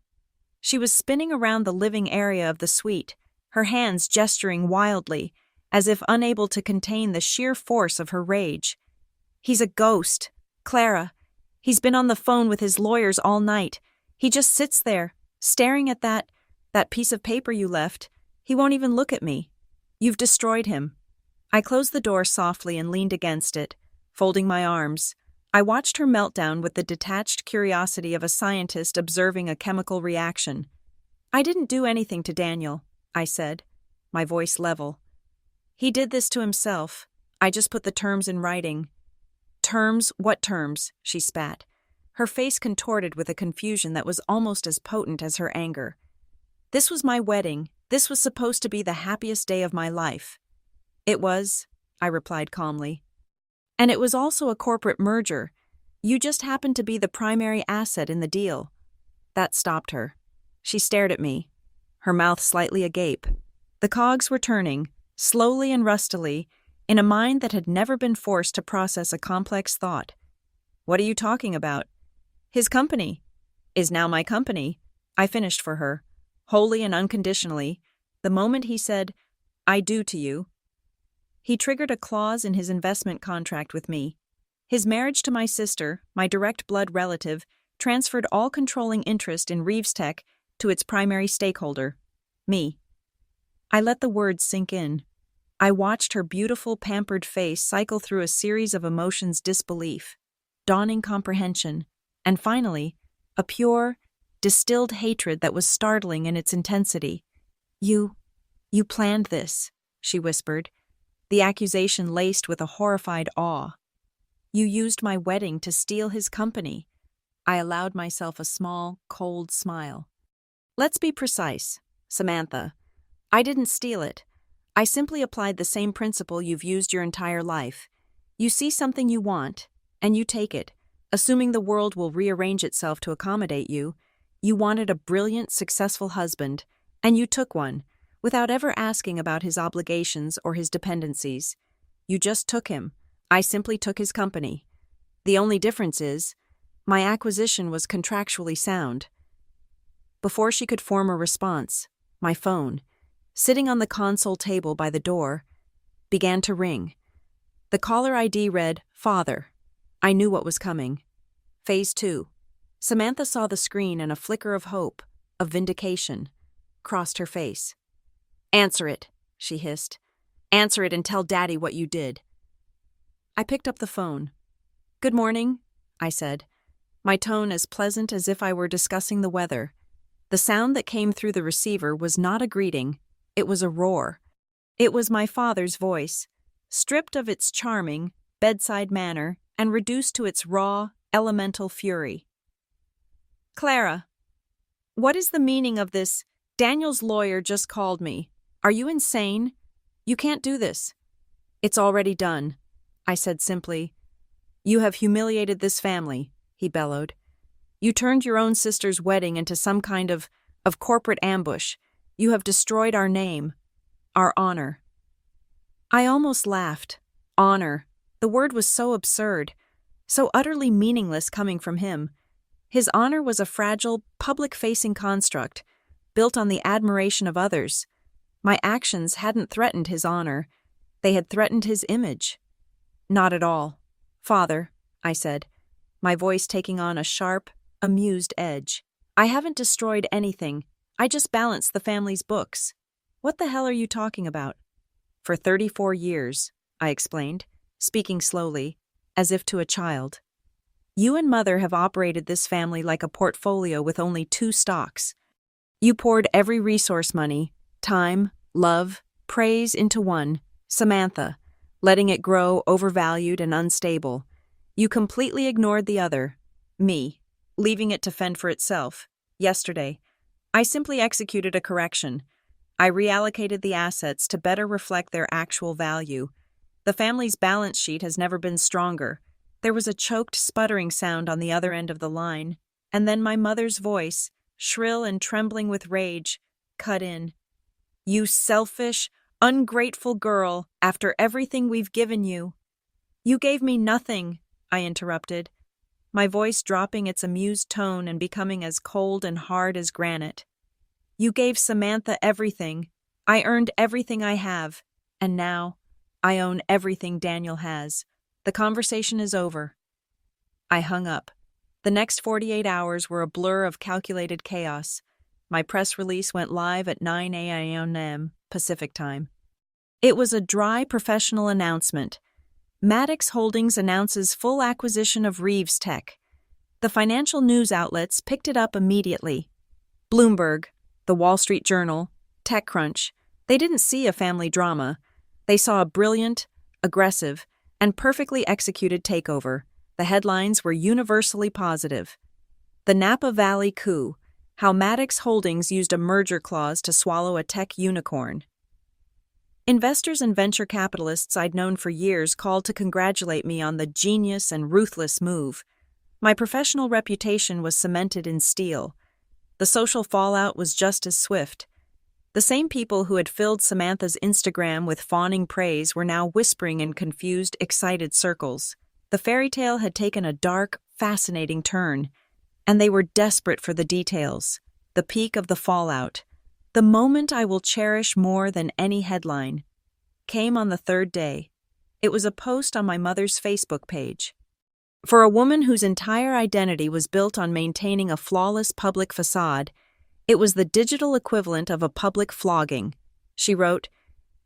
She was spinning around the living area of the suite, her hands gesturing wildly, as if unable to contain the sheer force of her rage. "He's a ghost. Clara. He's been on the phone with his lawyers all night. He just sits there, staring at that piece of paper you left. He won't even look at me. You've destroyed him." I closed the door softly and leaned against it, folding my arms. I watched her meltdown with the detached curiosity of a scientist observing a chemical reaction. "I didn't do anything to Daniel," I said, my voice level. "He did this to himself. I just put the terms in writing." "Terms? What terms?" she spat, her face contorted with a confusion that was almost as potent as her anger. "This was my wedding. This was supposed to be the happiest day of my life." "It was," I replied calmly. "And it was also a corporate merger. You just happened to be the primary asset in the deal." That stopped her. She stared at me, her mouth slightly agape. The cogs were turning, slowly and rustily, in a mind that had never been forced to process a complex thought. "What are you talking about?" "His company is now my company," I finished for her, wholly and unconditionally, the moment he said, "I do to you." He triggered a clause in his investment contract with me. His marriage to my sister, my direct blood relative, transferred all controlling interest in Reeves Tech to its primary stakeholder, me. I let the words sink in. I watched her beautiful, pampered face cycle through a series of emotions: disbelief, dawning comprehension, and finally, a pure, distilled hatred that was startling in its intensity. You planned this," she whispered, the accusation laced with a horrified awe. "You used my wedding to steal his company." I allowed myself a small, cold smile. "Let's be precise, Samantha. I didn't steal it. I simply applied the same principle you've used your entire life. You see something you want, and you take it, assuming the world will rearrange itself to accommodate you. You wanted a brilliant, successful husband, and you took one, without ever asking about his obligations or his dependencies. You just took him. I simply took his company. The only difference is, my acquisition was contractually sound." Before she could form a response, my phone, sitting on the console table by the door, began to ring. The caller ID read, "Father." I knew what was coming. Phase 2. Samantha saw the screen and a flicker of hope, of vindication, crossed her face. "Answer it," she hissed. "Answer it and tell Daddy what you did." I picked up the phone. "Good morning," I said, my tone as pleasant as if I were discussing the weather. The sound that came through the receiver was not a greeting, it was a roar. It was my father's voice, stripped of its charming, bedside manner and reduced to its raw, elemental fury. "Clara, what is the meaning of this? Daniel's lawyer just called me. Are you insane? You can't do this." "It's already done," I said simply. "You have humiliated this family," he bellowed. "You turned your own sister's wedding into some kind of of corporate ambush. You have destroyed our name, our honor." I almost laughed. Honor. The word was so absurd, so utterly meaningless coming from him. His honor was a fragile, public-facing construct, built on the admiration of others. My actions hadn't threatened his honor. They had threatened his image. "Not at all, Father," I said, my voice taking on a sharp, amused edge. "I haven't destroyed anything. I just balanced the family's books." "What the hell are you talking about?" "For 34 years, I explained, speaking slowly, as if to a child. "You and Mother have operated this family like a portfolio with only 2 stocks. You poured every resource money, time, love, praise into one, Samantha, letting it grow overvalued and unstable. You completely ignored the other, me, leaving it to fend for itself. Yesterday, I simply executed a correction. I reallocated the assets to better reflect their actual value. The family's balance sheet has never been stronger." There was a choked, sputtering sound on the other end of the line, and then my mother's voice, shrill and trembling with rage, cut in. "You selfish, ungrateful girl, after everything we've given you." "You gave me nothing," I interrupted, my voice dropping its amused tone and becoming as cold and hard as granite. "You gave Samantha everything. I earned everything I have, and now I own everything Daniel has. The conversation is over." I hung up. The next 48 hours were a blur of calculated chaos. My press release went live at 9 a.m. Pacific Time. It was a dry professional announcement. Maddox Holdings announces full acquisition of Reeves Tech. The financial news outlets picked it up immediately. Bloomberg, The Wall Street Journal, TechCrunch. They didn't see a family drama. They saw a brilliant, aggressive, and perfectly executed takeover. The headlines were universally positive. "The Napa Valley Coup: How Maddox Holdings Used a Merger Clause to Swallow a Tech Unicorn." Investors and venture capitalists I'd known for years called to congratulate me on the genius and ruthless move. My professional reputation was cemented in steel. The social fallout was just as swift. The same people who had filled Samantha's Instagram with fawning praise were now whispering in confused, excited circles. The fairy tale had taken a dark, fascinating turn, and they were desperate for the details, the peak of the fallout. The moment I will cherish more than any headline came on the 3rd day. It was a post on my mother's Facebook page. For a woman whose entire identity was built on maintaining a flawless public facade, it was the digital equivalent of a public flogging. She wrote,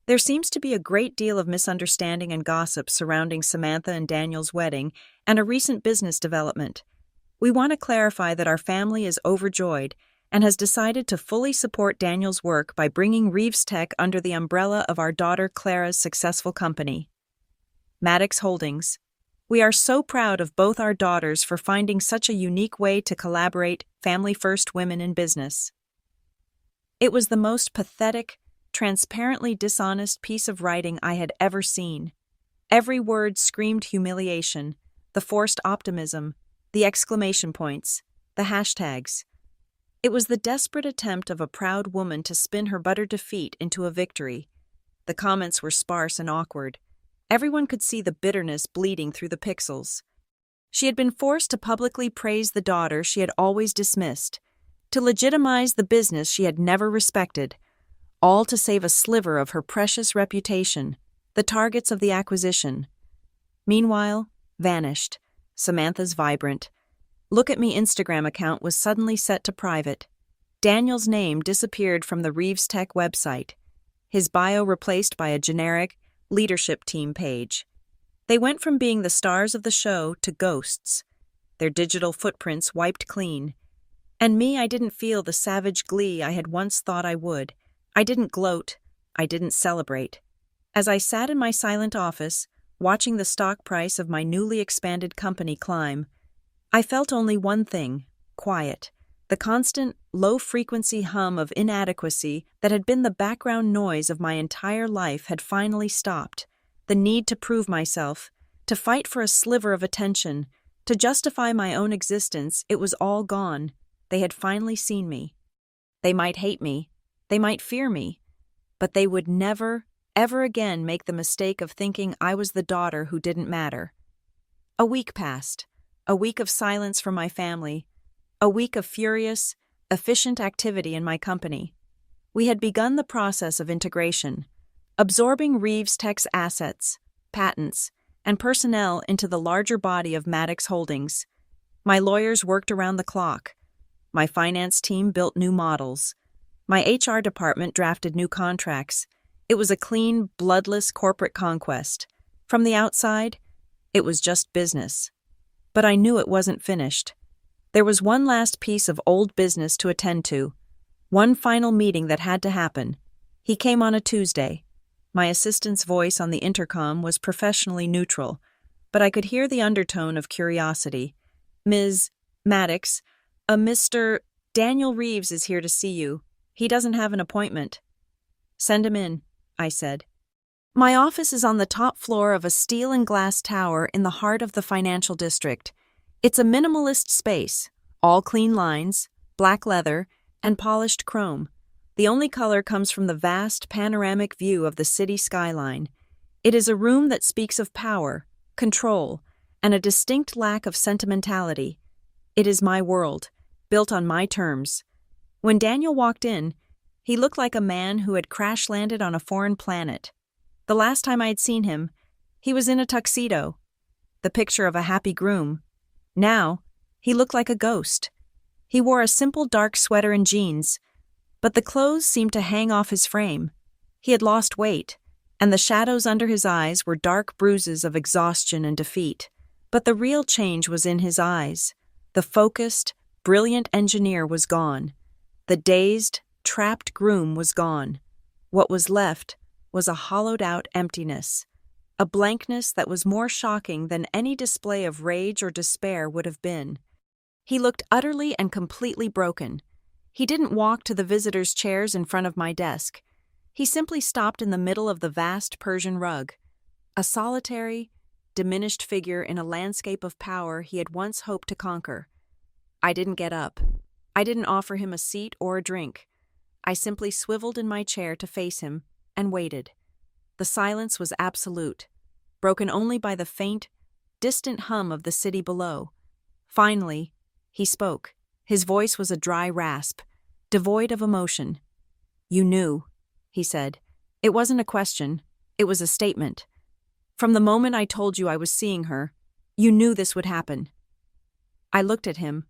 "There seems to be a great deal of misunderstanding and gossip surrounding Samantha and Daniel's wedding and a recent business development. We want to clarify that our family is overjoyed and has decided to fully support Daniel's work by bringing Reeves Tech under the umbrella of our daughter Clara's successful company, Maddox Holdings. We are so proud of both our daughters for finding such a unique way to collaborate family-first women in business." It was the most pathetic, transparently dishonest piece of writing I had ever seen. Every word screamed humiliation, the forced optimism, the exclamation points, the hashtags. It was the desperate attempt of a proud woman to spin her buttered defeat into a victory. The comments were sparse and awkward. Everyone could see the bitterness bleeding through the pixels. She had been forced to publicly praise the daughter she had always dismissed, to legitimize the business she had never respected, all to save a sliver of her precious reputation, the targets of the acquisition. Meanwhile, vanished, Samantha's vibrant, "Look at me" Instagram account was suddenly set to private. Daniel's name disappeared from the Reeves Tech website, his bio replaced by a generic leadership team page. They went from being the stars of the show to ghosts, their digital footprints wiped clean. And me, I didn't feel the savage glee I had once thought I would. I didn't gloat. I didn't celebrate. As I sat in my silent office, watching the stock price of my newly expanded company climb, I felt only one thing: quiet. The constant, low-frequency hum of inadequacy that had been the background noise of my entire life had finally stopped. The need to prove myself, to fight for a sliver of attention, to justify my own existence, it was all gone. They had finally seen me. They might hate me, they might fear me, but they would never, ever again make the mistake of thinking I was the daughter who didn't matter. A week passed, a week of silence from my family, a week of furious, efficient activity in my company. We had begun the process of integration, absorbing Reeves Tech's assets, patents, and personnel into the larger body of Maddox Holdings. My lawyers worked around the clock. My finance team built new models. My HR department drafted new contracts. It was a clean, bloodless corporate conquest. From the outside, it was just business. But I knew it wasn't finished. There was one last piece of old business to attend to. One final meeting that had to happen. He came on a Tuesday. My assistant's voice on the intercom was professionally neutral, but I could hear the undertone of curiosity. Ms. Maddox, a Mr. Daniel Reeves is here to see you. He doesn't have an appointment. Send him in, I said. My office is on the top floor of a steel and glass tower in the heart of the financial district. It's a minimalist space, all clean lines, black leather, and polished chrome. The only color comes from the vast panoramic view of the city skyline. It is a room that speaks of power, control, and a distinct lack of sentimentality. It is my world, built on my terms. When Daniel walked in, he looked like a man who had crash-landed on a foreign planet. The last time I had seen him, he was in a tuxedo, the picture of a happy groom. Now, he looked like a ghost. He wore a simple dark sweater and jeans, but the clothes seemed to hang off his frame. He had lost weight, and the shadows under his eyes were dark bruises of exhaustion and defeat. But the real change was in his eyes. The focused, brilliant engineer was gone. The dazed, trapped groom was gone. What was left was a hollowed-out emptiness, a blankness that was more shocking than any display of rage or despair would have been. He looked utterly and completely broken. He didn't walk to the visitors' chairs in front of my desk. He simply stopped in the middle of the vast Persian rug, a solitary, diminished figure in a landscape of power he had once hoped to conquer. I didn't get up. I didn't offer him a seat or a drink. I simply swiveled in my chair to face him and waited. The silence was absolute, broken only by the faint, distant hum of the city below. Finally, he spoke. His voice was a dry rasp, devoid of emotion. "You knew," he said. "It wasn't a question, it was a statement. From the moment I told you I was seeing her, you knew this would happen." I looked at him,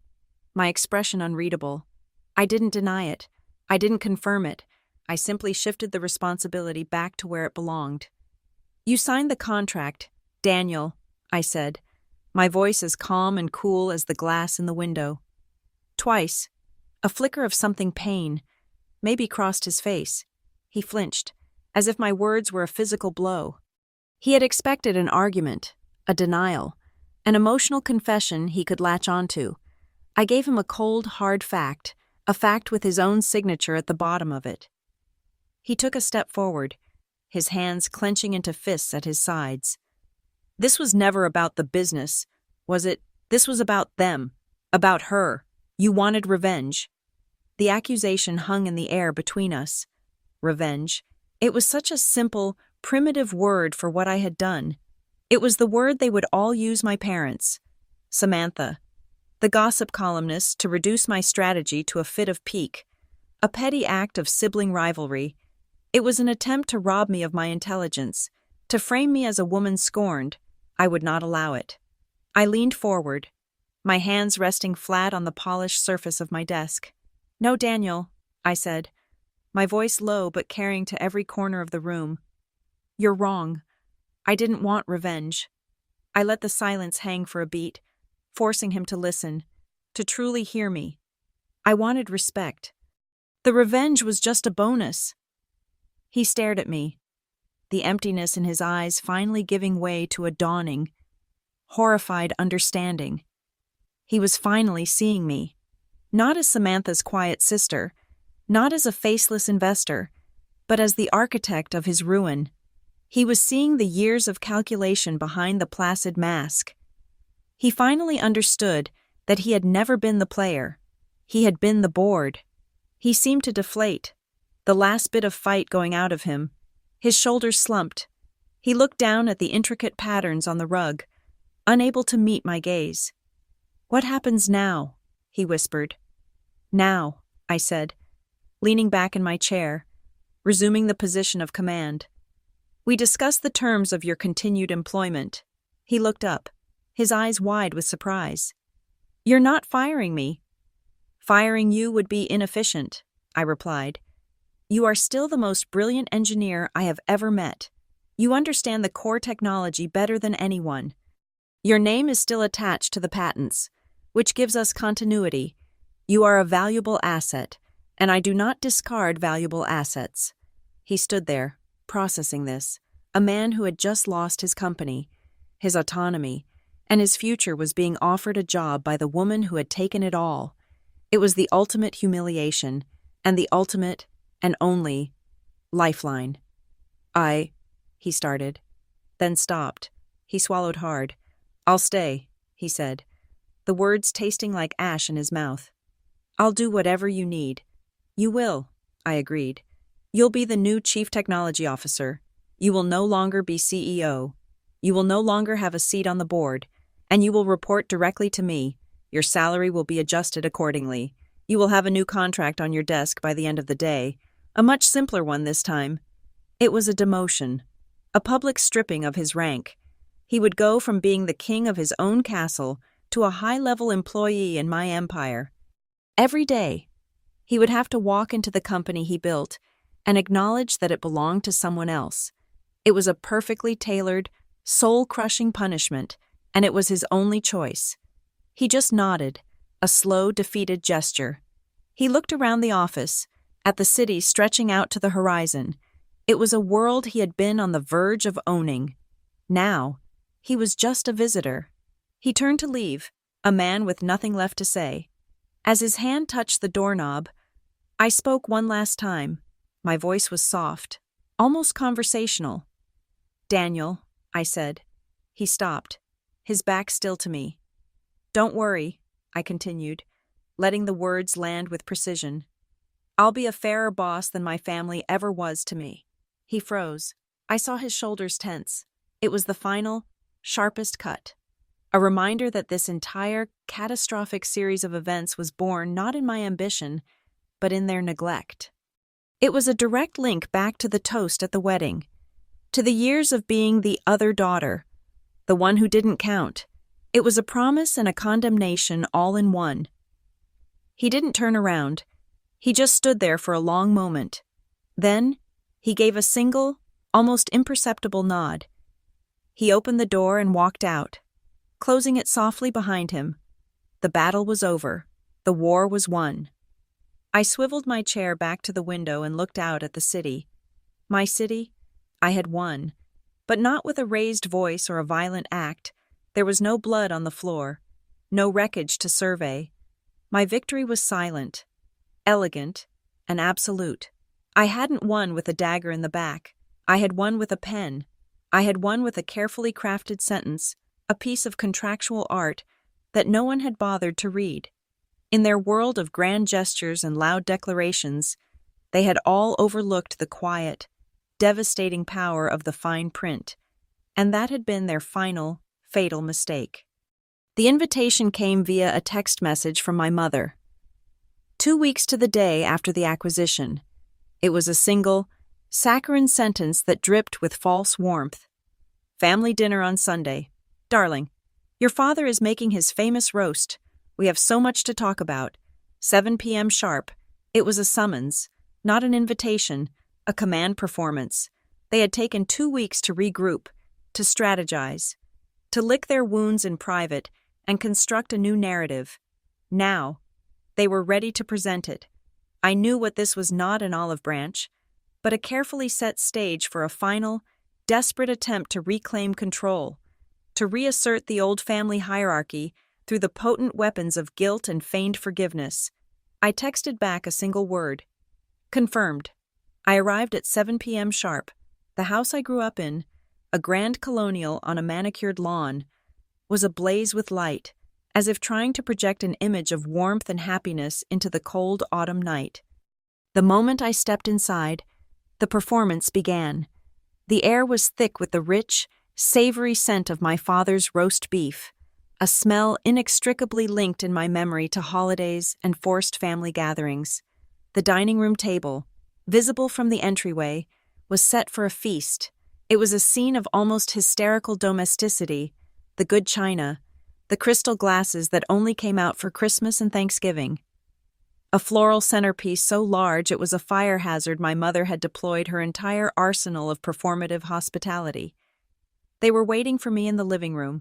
my expression unreadable. I didn't deny it. I didn't confirm it. I simply shifted the responsibility back to where it belonged. "You signed the contract, Daniel," I said, my voice as calm and cool as the glass in the window. Twice, a flicker of something pain, maybe crossed his face. He flinched, as if my words were a physical blow. He had expected an argument, a denial, an emotional confession he could latch onto. I gave him a cold, hard fact, a fact with his own signature at the bottom of it. He took a step forward, his hands clenching into fists at his sides. "This was never about the business, was it? This was about them, about her. You wanted revenge." The accusation hung in the air between us. Revenge. It was such a simple, primitive word for what I had done. It was the word they would all use, my parents. Samantha, the gossip columnist, to reduce my strategy to a fit of pique. A petty act of sibling rivalry. It was an attempt to rob me of my intelligence, to frame me as a woman scorned. I would not allow it. I leaned forward, my hands resting flat on the polished surface of my desk. "No, Daniel," I said, my voice low but carrying to every corner of the room. "You're wrong. I didn't want revenge." I let the silence hang for a beat, forcing him to listen, to truly hear me. I wanted respect. The revenge was just a bonus. He stared at me, the emptiness in his eyes finally giving way to a dawning, horrified understanding. He was finally seeing me, not as Samantha's quiet sister, not as a faceless investor, but as the architect of his ruin. He was seeing the years of calculation behind the placid mask. He finally understood that he had never been the player. He had been the board. He seemed to deflate, the last bit of fight going out of him. His shoulders slumped. He looked down at the intricate patterns on the rug, unable to meet my gaze. "What happens now?" he whispered. "Now," I said, leaning back in my chair, resuming the position of command. "We discuss the terms of your continued employment." He looked up, his eyes wide with surprise. "You're not firing me." "Firing you would be inefficient," I replied. "You are still the most brilliant engineer I have ever met. You understand the core technology better than anyone. Your name is still attached to the patents, which gives us continuity. You are a valuable asset, and I do not discard valuable assets." He stood there, processing this, a man who had just lost his company, his autonomy, and his future was being offered a job by the woman who had taken it all. It was the ultimate humiliation, and the ultimate, and only, lifeline. He started, then stopped. He swallowed hard. "I'll stay," he said, the words tasting like ash in his mouth. "I'll do whatever you need." "You will," I agreed. "You'll be the new Chief Technology Officer. You will no longer be CEO. You will no longer have a seat on the board, and you will report directly to me. Your salary will be adjusted accordingly. You will have a new contract on your desk by the end of the day, a much simpler one this time." It was a demotion, a public stripping of his rank. He would go from being the king of his own castle to a high-level employee in my empire. Every day, he would have to walk into the company he built and acknowledge that it belonged to someone else. It was a perfectly tailored, soul-crushing punishment, and it was his only choice. He just nodded, a slow, defeated gesture. He looked around the office, at the city stretching out to the horizon. It was a world he had been on the verge of owning. Now, he was just a visitor. He turned to leave, a man with nothing left to say. As his hand touched the doorknob, I spoke one last time. My voice was soft, almost conversational. "Daniel," I said. He stopped, his back still to me. "Don't worry," I continued, letting the words land with precision. "I'll be a fairer boss than my family ever was to me." He froze. I saw his shoulders tense. It was the final, sharpest cut. A reminder that this entire catastrophic series of events was born not in my ambition, but in their neglect. It was a direct link back to the toast at the wedding, to the years of being the other daughter, the one who didn't count. It was a promise and a condemnation all in one. He didn't turn around. He just stood there for a long moment. Then, he gave a single, almost imperceptible nod. He opened the door and walked out, closing it softly behind him. The battle was over. The war was won. I swiveled my chair back to the window and looked out at the city. My city? I had won. But not with a raised voice or a violent act. There was no blood on the floor, no wreckage to survey. My victory was silent, elegant, and absolute. I hadn't won with a dagger in the back. I had won with a pen. I had won with a carefully crafted sentence, a piece of contractual art that no one had bothered to read. In their world of grand gestures and loud declarations, they had all overlooked the quiet, devastating power of the fine print, and that had been their final, fatal mistake. The invitation came via a text message from my mother. 2 weeks to the day after the acquisition. It was a single, saccharine sentence that dripped with false warmth. "Family dinner on Sunday. Darling, your father is making his famous roast. We have so much to talk about. 7 p.m. sharp." It was a summons, not an invitation, a command performance. They had taken 2 weeks to regroup, to strategize, to lick their wounds in private and construct a new narrative. Now, they were ready to present it. I knew what this was not an olive branch, but a carefully set stage for a final, desperate attempt to reclaim control, to reassert the old family hierarchy through the potent weapons of guilt and feigned forgiveness. I texted back a single word. Confirmed. I arrived at 7 p.m. sharp. The house I grew up in, a grand colonial on a manicured lawn, was ablaze with light, as if trying to project an image of warmth and happiness into the cold autumn night. The moment I stepped inside, the performance began. The air was thick with the rich, savory scent of my father's roast beef, a smell inextricably linked in my memory to holidays and forced family gatherings. The dining room table, visible from the entryway, was set for a feast. It was a scene of almost hysterical domesticity, the good china, the crystal glasses that only came out for Christmas and Thanksgiving. A floral centerpiece so large it was a fire hazard my mother had deployed her entire arsenal of performative hospitality. They were waiting for me in the living room,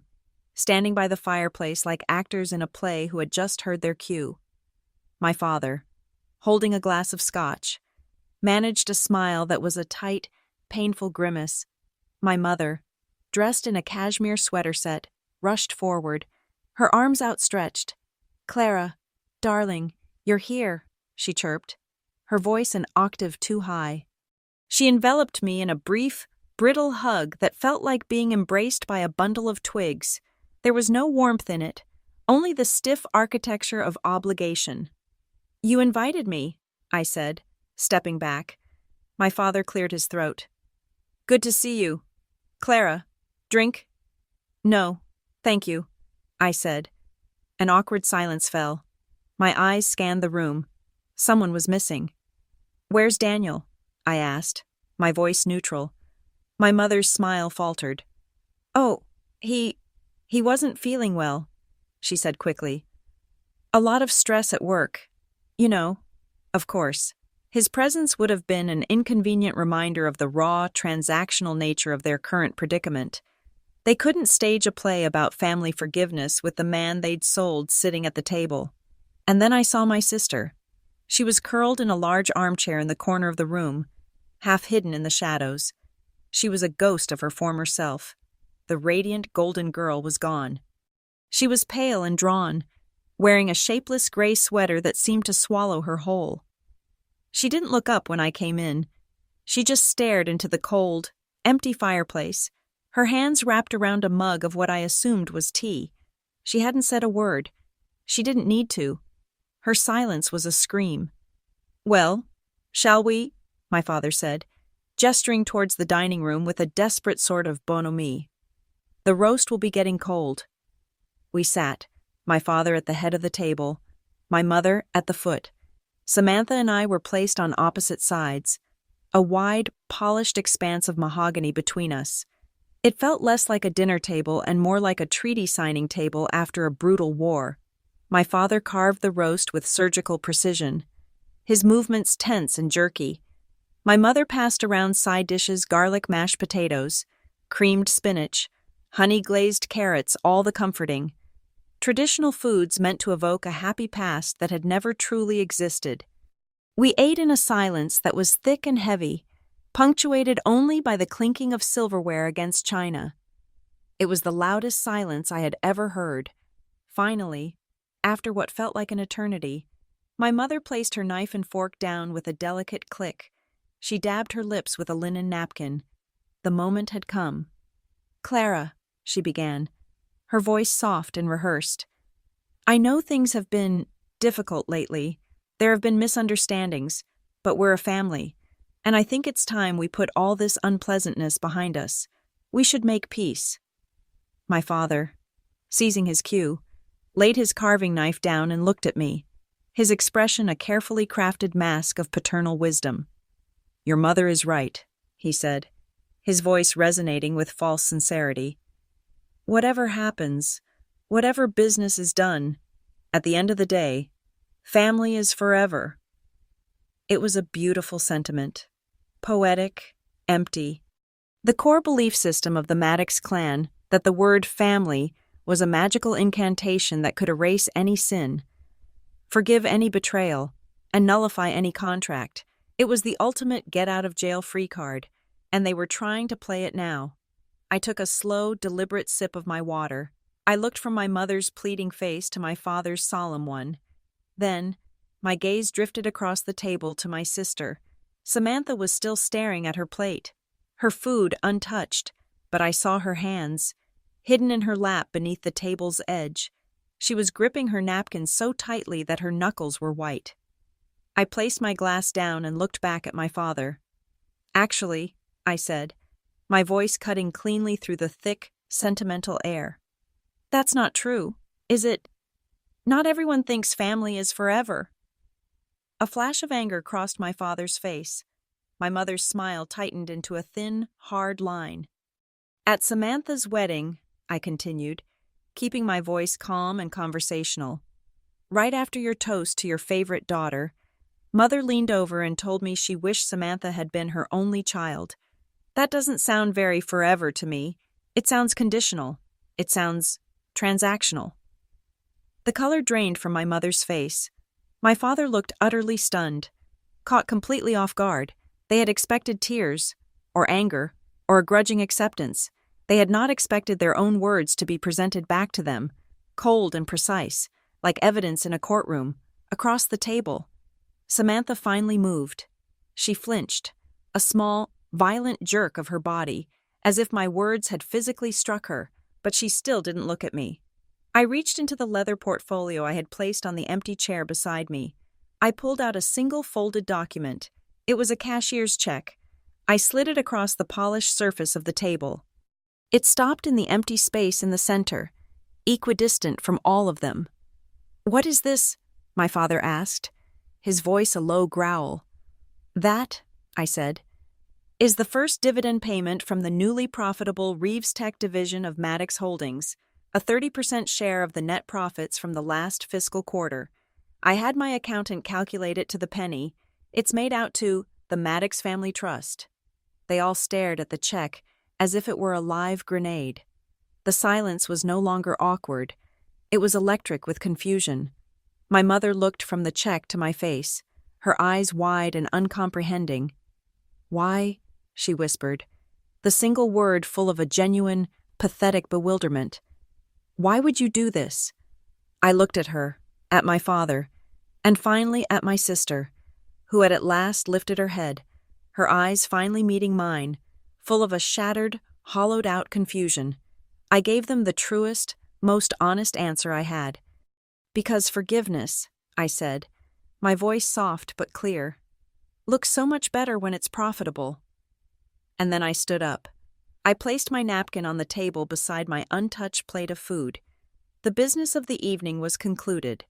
standing by the fireplace like actors in a play who had just heard their cue. My father, holding a glass of scotch, managed a smile that was a tight, painful grimace. My mother, dressed in a cashmere sweater set, rushed forward, her arms outstretched. "Clara, darling, you're here," she chirped, her voice an octave too high. She enveloped me in a brief, brittle hug that felt like being embraced by a bundle of twigs. There was no warmth in it, only the stiff architecture of obligation. "You invited me," I said, stepping back. My father cleared his throat. "Good to see you. Clara, drink?" "No, thank you," I said. An awkward silence fell. My eyes scanned the room. Someone was missing. "Where's Daniel?" I asked, my voice neutral. My mother's smile faltered. "Oh, he wasn't feeling well," she said quickly. "A lot of stress at work. You know, of course." His presence would have been an inconvenient reminder of the raw, transactional nature of their current predicament. They couldn't stage a play about family forgiveness with the man they'd sold sitting at the table. And then I saw my sister. She was curled in a large armchair in the corner of the room, half hidden in the shadows. She was a ghost of her former self. The radiant golden girl was gone. She was pale and drawn, wearing a shapeless gray sweater that seemed to swallow her whole. She didn't look up when I came in. She just stared into the cold, empty fireplace, her hands wrapped around a mug of what I assumed was tea. She hadn't said a word. She didn't need to. Her silence was a scream. "Well, shall we?" my father said, gesturing towards the dining room with a desperate sort of bonhomie. "The roast will be getting cold." We sat, my father at the head of the table, my mother at the foot. Samantha and I were placed on opposite sides, a wide, polished expanse of mahogany between us. It felt less like a dinner table and more like a treaty signing table after a brutal war. My father carved the roast with surgical precision, his movements tense and jerky. My mother passed around side dishes, garlic mashed potatoes, creamed spinach, honey-glazed carrots, all the comforting. Traditional foods meant to evoke a happy past that had never truly existed. We ate in a silence that was thick and heavy, punctuated only by the clinking of silverware against china. It was the loudest silence I had ever heard. Finally, after what felt like an eternity, my mother placed her knife and fork down with a delicate click. She dabbed her lips with a linen napkin. The moment had come. "Clara," she began, her voice soft and rehearsed. "I know things have been difficult lately. There have been misunderstandings, but we're a family, and I think it's time we put all this unpleasantness behind us. We should make peace." My father, seizing his cue, laid his carving knife down and looked at me, his expression a carefully crafted mask of paternal wisdom. "Your mother is right," he said, his voice resonating with false sincerity. "Whatever happens, whatever business is done, at the end of the day, family is forever." It was a beautiful sentiment, poetic, empty. The core belief system of the Maddox clan, that the word family was a magical incantation that could erase any sin, forgive any betrayal, and nullify any contract. It was the ultimate get-out-of-jail-free card, and they were trying to play it now. I took a slow, deliberate sip of my water. I looked from my mother's pleading face to my father's solemn one. Then, my gaze drifted across the table to my sister. Samantha was still staring at her plate, her food untouched, but I saw her hands, hidden in her lap beneath the table's edge. She was gripping her napkin so tightly that her knuckles were white. I placed my glass down and looked back at my father. Actually, I said, my voice cutting cleanly through the thick, sentimental air. That's not true, is it? Not everyone thinks family is forever. A flash of anger crossed my father's face. My mother's smile tightened into a thin, hard line. At Samantha's wedding, I continued, keeping my voice calm and conversational, right after your toast to your favorite daughter, Mother leaned over and told me she wished Samantha had been her only child. That doesn't sound very forever to me. It sounds conditional. It sounds transactional. The color drained from my mother's face. My father looked utterly stunned, caught completely off guard. They had expected tears, or anger, or a grudging acceptance. They had not expected their own words to be presented back to them, cold and precise, like evidence in a courtroom, across the table. Samantha finally moved. She flinched, a small, violent jerk of her body, as if my words had physically struck her, but she still didn't look at me. I reached into the leather portfolio I had placed on the empty chair beside me. I pulled out a single folded document. It was a cashier's check. I slid it across the polished surface of the table. It stopped in the empty space in the center, equidistant from all of them. "What is this?" my father asked, his voice a low growl. "That," I said, "is the first dividend payment from the newly profitable Reeves Tech division of Maddox Holdings, a 30% share of the net profits from the last fiscal quarter. I had my accountant calculate it to the penny. It's made out to the Maddox Family Trust." They all stared at the check as if it were a live grenade. The silence was no longer awkward. It was electric with confusion. My mother looked from the check to my face, her eyes wide and uncomprehending. "Why?" she whispered, the single word full of a genuine, pathetic bewilderment. "Why would you do this?" I looked at her, at my father, and finally at my sister, who had at last lifted her head, her eyes finally meeting mine, full of a shattered, hollowed-out confusion. I gave them the truest, most honest answer I had. "Because forgiveness," I said, my voice soft but clear, "looks so much better when it's profitable." And then I stood up. I placed my napkin on the table beside my untouched plate of food. The business of the evening was concluded.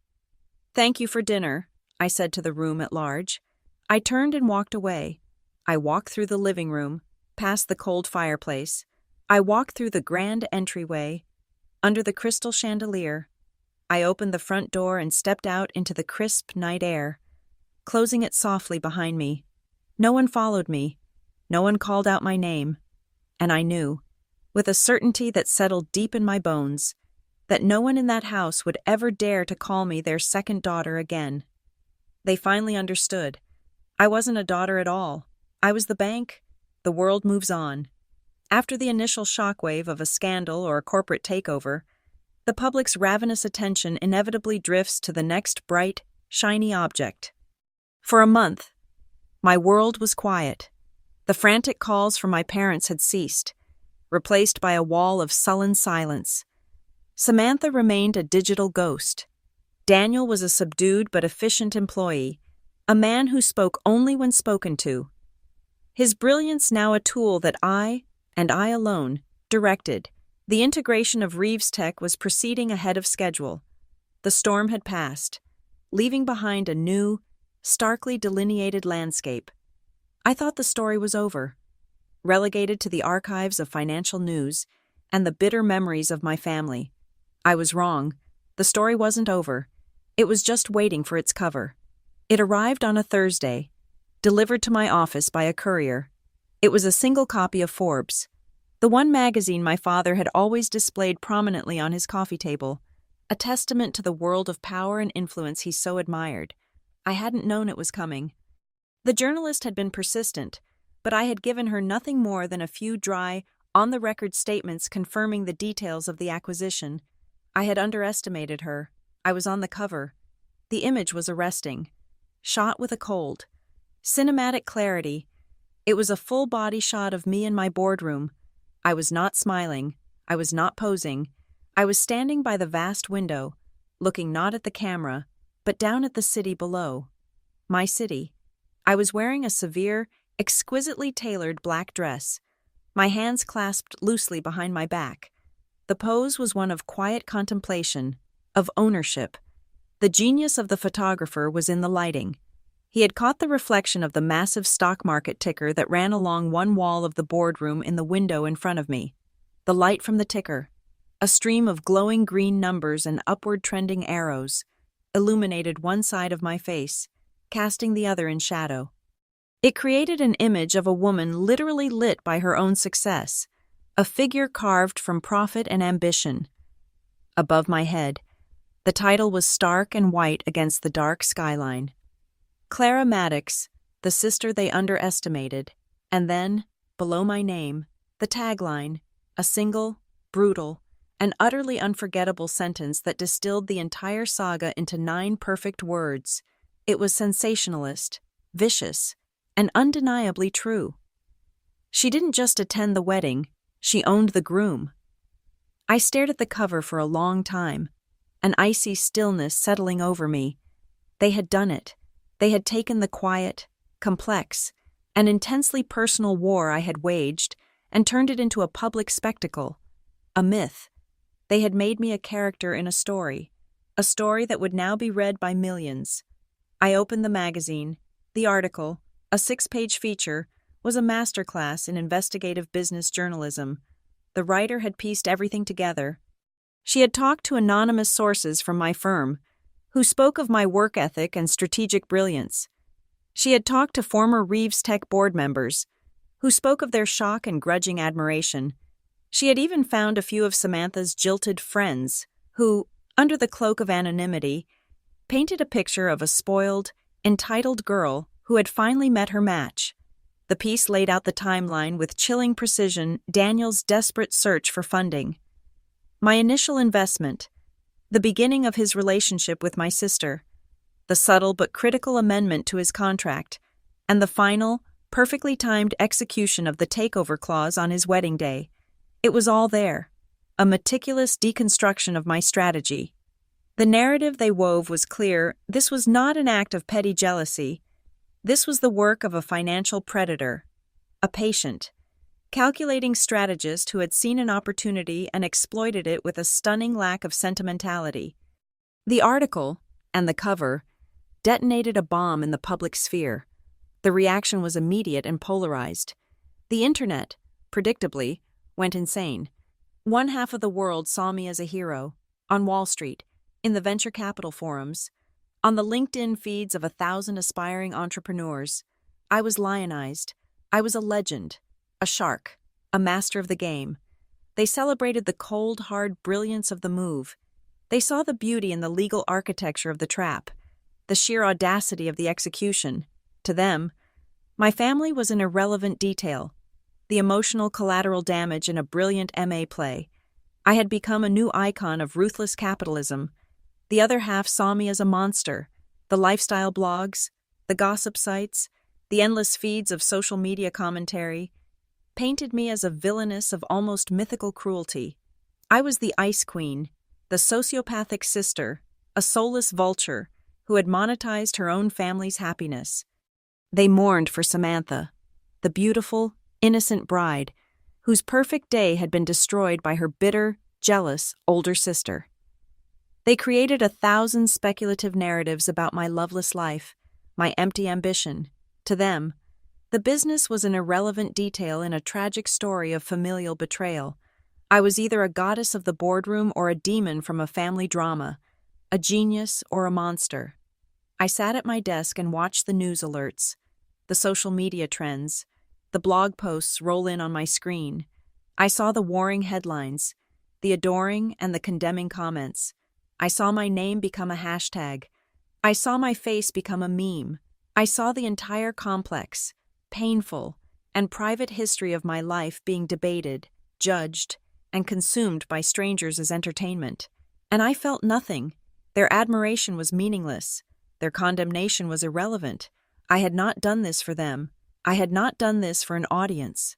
"Thank you for dinner," I said to the room at large. I turned and walked away. I walked through the living room, past the cold fireplace. I walked through the grand entryway, under the crystal chandelier. I opened the front door and stepped out into the crisp night air, closing it softly behind me. No one followed me. No one called out my name. And I knew, with a certainty that settled deep in my bones, that no one in that house would ever dare to call me their second daughter again. They finally understood. I wasn't a daughter at all. I was the bank. The world moves on. After the initial shockwave of a scandal or a corporate takeover, the public's ravenous attention inevitably drifts to the next bright, shiny object. For a month, my world was quiet. The frantic calls from my parents had ceased, replaced by a wall of sullen silence. Samantha remained a digital ghost. Daniel was a subdued but efficient employee, a man who spoke only when spoken to. His brilliance now a tool that I, and I alone, directed. The integration of Reeves Tech was proceeding ahead of schedule. The storm had passed, leaving behind a new, starkly delineated landscape. I thought the story was over, relegated to the archives of financial news and the bitter memories of my family. I was wrong. The story wasn't over. It was just waiting for its cover. It arrived on a Thursday, delivered to my office by a courier. It was a single copy of Forbes, the one magazine my father had always displayed prominently on his coffee table, a testament to the world of power and influence he so admired. I hadn't known it was coming. The journalist had been persistent, but I had given her nothing more than a few dry, on-the-record statements confirming the details of the acquisition. I had underestimated her. I was on the cover. The image was arresting. Shot with a cold. Cinematic clarity. It was a full-body shot of me in my boardroom. I was not smiling. I was not posing. I was standing by the vast window, looking not at the camera, but down at the city below. my city. I was wearing a severe, exquisitely tailored black dress, my hands clasped loosely behind my back. The pose was one of quiet contemplation, of ownership. The genius of the photographer was in the lighting. He had caught the reflection of the massive stock market ticker that ran along one wall of the boardroom in the window in front of me. The light from the ticker, a stream of glowing green numbers and upward trending arrows, illuminated one side of my face, casting the other in shadow. It created an image of a woman literally lit by her own success, a figure carved from profit and ambition. Above my head, the title was stark and white against the dark skyline. Clara Maddox, the sister they underestimated, and then, below my name, the tagline, a single, brutal, and utterly unforgettable sentence that distilled the entire saga into 9 perfect words. It was sensationalist, vicious, and undeniably true. She didn't just attend the wedding, she owned the groom. I stared at the cover for a long time, an icy stillness settling over me. They had done it. They had taken the quiet, complex, and intensely personal war I had waged and turned it into a public spectacle, a myth. They had made me a character in a story that would now be read by millions. I opened the magazine. The article, a 6-page feature, was a masterclass in investigative business journalism. The writer had pieced everything together. She had talked to anonymous sources from my firm, who spoke of my work ethic and strategic brilliance. She had talked to former Reeves Tech board members, who spoke of their shock and grudging admiration. She had even found a few of Samantha's jilted friends, who, under the cloak of anonymity, painted a picture of a spoiled, entitled girl who had finally met her match. The piece laid out the timeline with chilling precision, Daniel's desperate search for funding. My initial investment, the beginning of his relationship with my sister, the subtle but critical amendment to his contract, and the final, perfectly timed execution of the takeover clause on his wedding day. It was all there, a meticulous deconstruction of my strategy. The narrative they wove was clear. This was not an act of petty jealousy. This was the work of a financial predator, a patient, calculating strategist who had seen an opportunity and exploited it with a stunning lack of sentimentality. The article, and the cover, detonated a bomb in the public sphere. The reaction was immediate and polarized. The internet, predictably, went insane. One half of the world saw me as a hero, on Wall Street, in the venture capital forums, on the LinkedIn feeds of 1,000 aspiring entrepreneurs. I was lionized. I was a legend, a shark, a master of the game. They celebrated the cold, hard brilliance of the move. They saw the beauty in the legal architecture of the trap, the sheer audacity of the execution. To them, my family was an irrelevant detail, the emotional collateral damage in a brilliant MA play. I had become a new icon of ruthless capitalism. The other half saw me as a monster. The lifestyle blogs, the gossip sites, the endless feeds of social media commentary painted me as a villainess of almost mythical cruelty. I was the ice queen, the sociopathic sister, a soulless vulture who had monetized her own family's happiness. They mourned for Samantha, the beautiful, innocent bride, whose perfect day had been destroyed by her bitter, jealous older sister. They created 1,000 speculative narratives about my loveless life, my empty ambition. To them, the business was an irrelevant detail in a tragic story of familial betrayal. I was either a goddess of the boardroom or a demon from a family drama, a genius or a monster. I sat at my desk and watched the news alerts, the social media trends, the blog posts roll in on my screen. I saw the warring headlines, the adoring and the condemning comments. I saw my name become a hashtag. I saw my face become a meme. I saw the entire complex, painful, and private history of my life being debated, judged, and consumed by strangers as entertainment. And I felt nothing. Their admiration was meaningless. Their condemnation was irrelevant. I had not done this for them. I had not done this for an audience.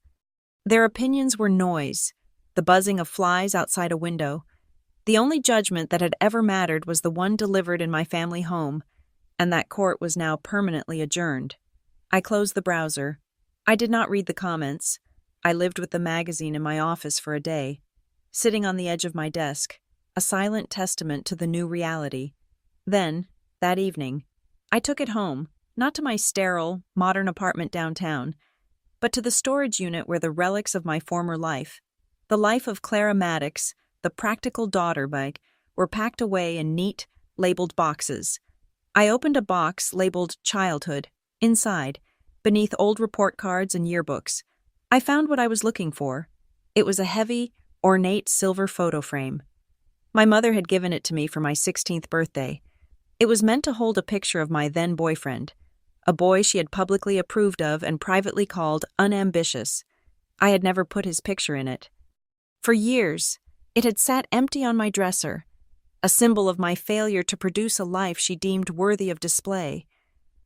Their opinions were noise, the buzzing of flies outside a window. The only judgment that had ever mattered was the one delivered in my family home, and that court was now permanently adjourned. I closed the browser. I did not read the comments. I lived with the magazine in my office for a day, sitting on the edge of my desk, a silent testament to the new reality. Then, that evening, I took it home, not to my sterile, modern apartment downtown, but to the storage unit where the relics of my former life, the life of Clara Maddox, the practical daughter bike, were packed away in neat, labeled boxes. I opened a box labeled Childhood. Inside, beneath old report cards and yearbooks, I found what I was looking for. It was a heavy, ornate silver photo frame. My mother had given it to me for my 16th birthday. It was meant to hold a picture of my then-boyfriend, a boy she had publicly approved of and privately called unambitious. I had never put his picture in it. For years, it had sat empty on my dresser, a symbol of my failure to produce a life she deemed worthy of display.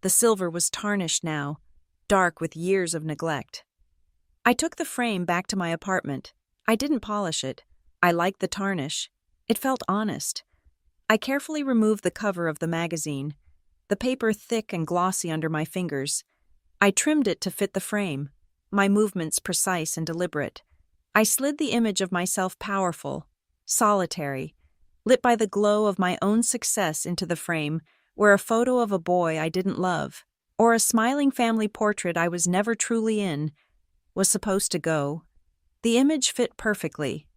The silver was tarnished now, dark with years of neglect. I took the frame back to my apartment. I didn't polish it. I liked the tarnish. It felt honest. I carefully removed the cover of the magazine, the paper thick and glossy under my fingers. I trimmed it to fit the frame, my movements precise and deliberate. I slid the image of myself powerful, solitary, lit by the glow of my own success into the frame, where a photo of a boy I didn't love, or a smiling family portrait I was never truly in, was supposed to go. The image fit perfectly.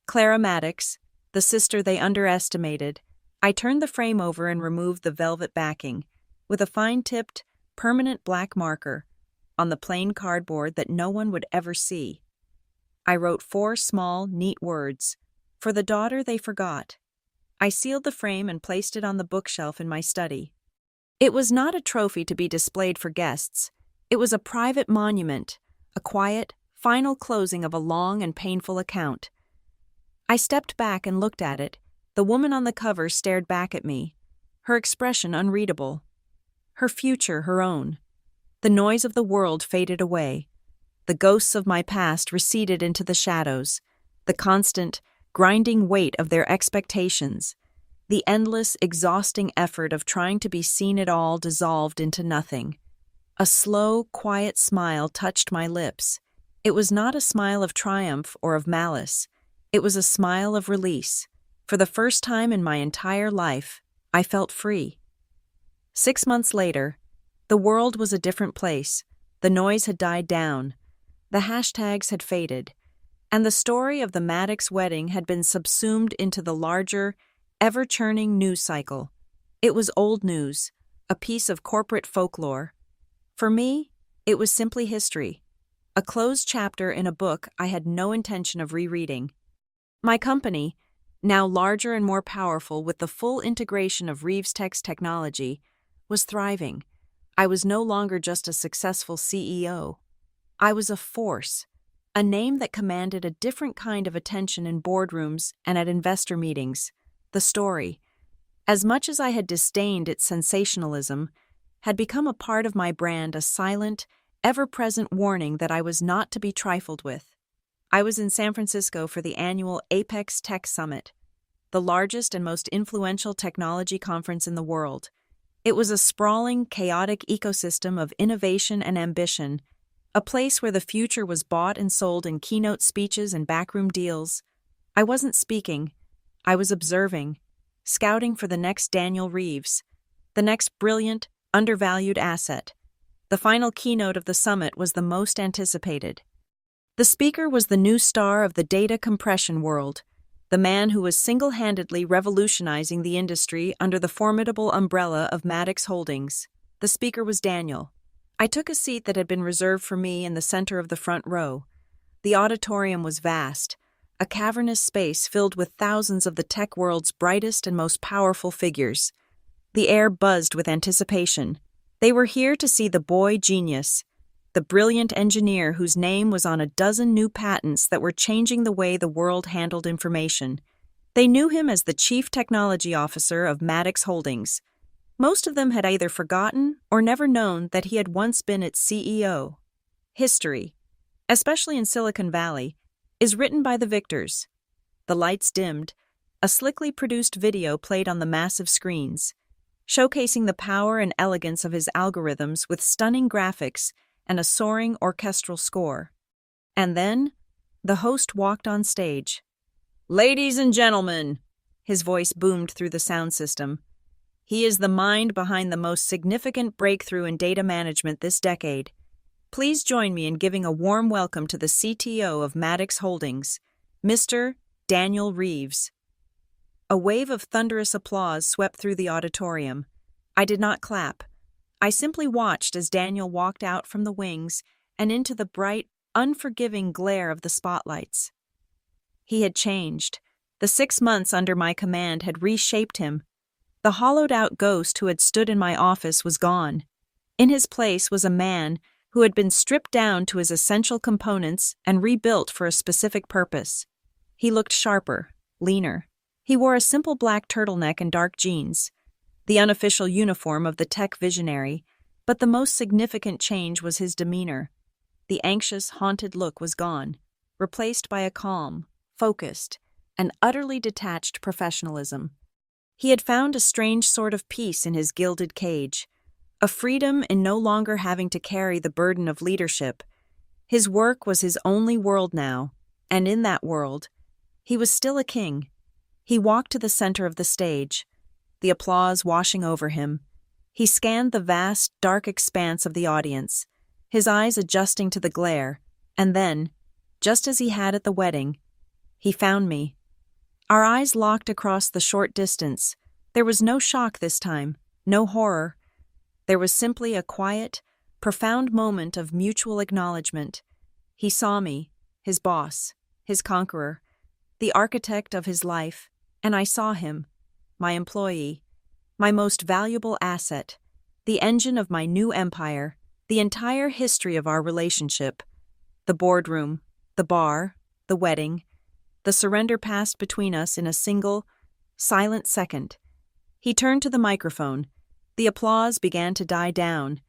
Clara Maddox, the sister they underestimated. I turned the frame over and removed the velvet backing, with a fine-tipped, permanent black marker, on the plain cardboard that no one would ever see. I wrote 4 small, neat words, for the daughter they forgot. I sealed the frame and placed it on the bookshelf in my study. It was not a trophy to be displayed for guests. It was a private monument, a quiet, final closing of a long and painful account. I stepped back and looked at it. The woman on the cover stared back at me, her expression unreadable. Her future her own. The noise of the world faded away. The ghosts of my past receded into the shadows, the constant, grinding weight of their expectations, the endless, exhausting effort of trying to be seen at all dissolved into nothing. A slow, quiet smile touched my lips. It was not a smile of triumph or of malice. It was a smile of release. For the first time in my entire life, I felt free. 6 months later, the world was a different place. The noise had died down. The hashtags had faded. And the story of the Maddox wedding had been subsumed into the larger, ever-churning news cycle. It was old news, a piece of corporate folklore. For me, it was simply history, a closed chapter in a book I had no intention of rereading. My company, now larger and more powerful with the full integration of Reeves-Tech's technology, was thriving. I was no longer just a successful CEO. I was a force, a name that commanded a different kind of attention in boardrooms and at investor meetings. The story, as much as I had disdained its sensationalism, had become a part of my brand, a silent, ever-present warning that I was not to be trifled with. I was in San Francisco for the annual Apex Tech Summit, the largest and most influential technology conference in the world. It was a sprawling, chaotic ecosystem of innovation and ambition, a place where the future was bought and sold in keynote speeches and backroom deals. I wasn't speaking. I was observing, scouting for the next Daniel Reeves, the next brilliant, undervalued asset. The final keynote of the summit was the most anticipated. The speaker was the new star of the data compression world, the man who was single-handedly revolutionizing the industry under the formidable umbrella of Maddox Holdings. The speaker was Daniel. I took a seat that had been reserved for me in the center of the front row. The auditorium was vast, a cavernous space filled with thousands of the tech world's brightest and most powerful figures. The air buzzed with anticipation. They were here to see the boy genius, the brilliant engineer whose name was on a dozen new patents that were changing the way the world handled information. They knew him as the Chief Technology Officer of Maddox Holdings. Most of them had either forgotten or never known that he had once been its CEO. History, especially in Silicon Valley, is written by the victors. The lights dimmed. A slickly produced video played on the massive screens. showcasing the power and elegance of his algorithms with stunning graphics and a soaring orchestral score. And then, the host walked on stage. "Ladies and gentlemen," his voice boomed through the sound system. "He is the mind behind the most significant breakthrough in data management this decade. Please join me in giving a warm welcome to the CTO of Maddox Holdings, Mr. Daniel Reeves." A wave of thunderous applause swept through the auditorium. I did not clap. I simply watched as Daniel walked out from the wings and into the bright, unforgiving glare of the spotlights. He had changed. The 6 months under my command had reshaped him. The hollowed-out ghost who had stood in my office was gone. In his place was a man who had been stripped down to his essential components and rebuilt for a specific purpose. He looked sharper, leaner. He wore a simple black turtleneck and dark jeans, the unofficial uniform of the tech visionary, but the most significant change was his demeanor. The anxious, haunted look was gone, replaced by a calm, focused, and utterly detached professionalism. He had found a strange sort of peace in his gilded cage, a freedom in no longer having to carry the burden of leadership. His work was his only world now, and in that world, he was still a king. He walked to the center of the stage, the applause washing over him. He scanned the vast, dark expanse of the audience, his eyes adjusting to the glare, and then, just as he had at the wedding, he found me. Our eyes locked across the short distance. There was no shock this time, no horror. There was simply a quiet, profound moment of mutual acknowledgement. He saw me, his boss, his conqueror, the architect of his life, and I saw him, my employee, my most valuable asset, the engine of my new empire, the entire history of our relationship, the boardroom, the bar, the wedding. The surrender passed between us in a single, silent second. He turned to the microphone. The applause began to die down.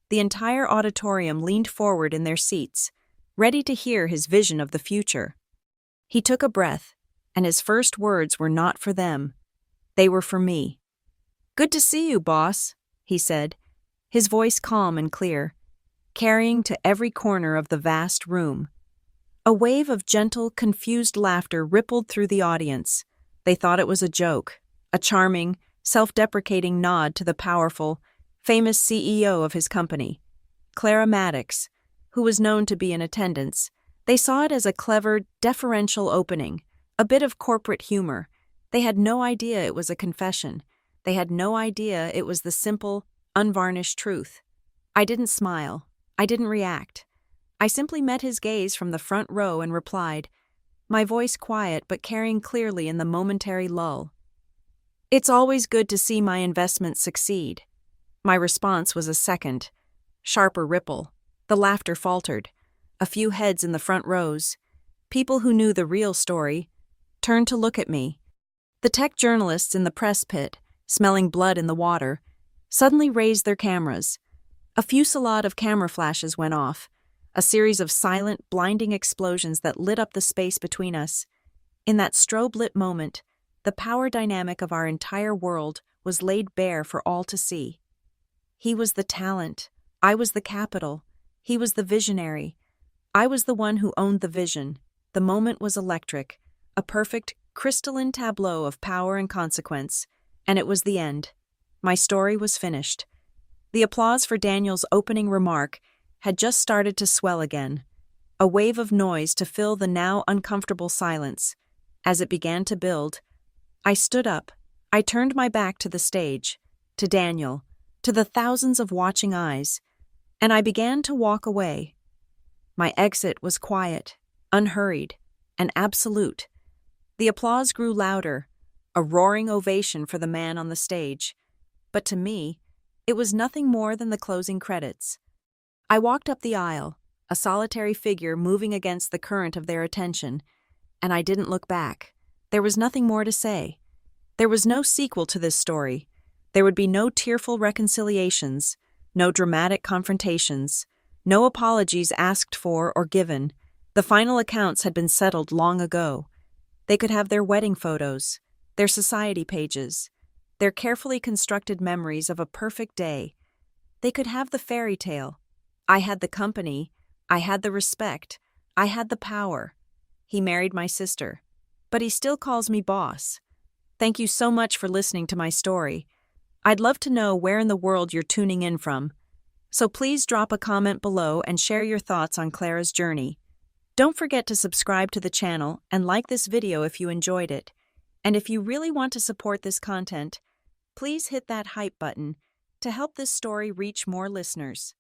The entire auditorium leaned forward in their seats, ready to hear his vision of the future. He took a breath, and his first words were not for them. They were for me. "Good to see you, boss," he said, his voice calm and clear, carrying to every corner of the vast room. A wave of gentle, confused laughter rippled through the audience. They thought it was a joke, a charming, self-deprecating nod to the powerful, famous CEO of his company, Clara Maddox, who was known to be in attendance. They saw it as a clever, deferential opening, a bit of corporate humor. They had no idea it was a confession. They had no idea it was the simple, unvarnished truth. I didn't smile. I didn't react. I simply met his gaze from the front row and replied, my voice quiet but carrying clearly in the momentary lull. "It's always good to see my investments succeed." My response was a second, sharper ripple. The laughter faltered. A few heads in the front rows, people who knew the real story, turned to look at me. The tech journalists in the press pit, smelling blood in the water, suddenly raised their cameras. A fusillade of camera flashes went off, a series of silent, blinding explosions that lit up the space between us. In that strobe-lit moment, the power dynamic of our entire world was laid bare for all to see. He was the talent. I was the capital. He was the visionary. I was the one who owned the vision. The moment was electric, a perfect, crystalline tableau of power and consequence, and it was the end. My story was finished. The applause for Daniel's opening remark had just started to swell again, a wave of noise to fill the now uncomfortable silence. As it began to build, I stood up. I turned my back to the stage, to Daniel, to the thousands of watching eyes, and I began to walk away. My exit was quiet, unhurried, and absolute. The applause grew louder, a roaring ovation for the man on the stage. But to me, it was nothing more than the closing credits. I walked up the aisle, a solitary figure moving against the current of their attention, and I didn't look back. There was nothing more to say. There was no sequel to this story. There would be no tearful reconciliations, no dramatic confrontations, no apologies asked for or given. The final accounts had been settled long ago. They could have their wedding photos, their society pages, They're carefully constructed memories of a perfect day. They could have the fairy tale. I had the company, I had the respect, I had the power. He married my sister, but he still calls me boss. Thank you so much for listening to my story. I'd love to know where in the world you're tuning in from. So please drop a comment below and share your thoughts on Clara's journey. Don't forget to subscribe to the channel and like this video if you enjoyed it. And if you really want to support this content, please hit that hype button to help this story reach more listeners.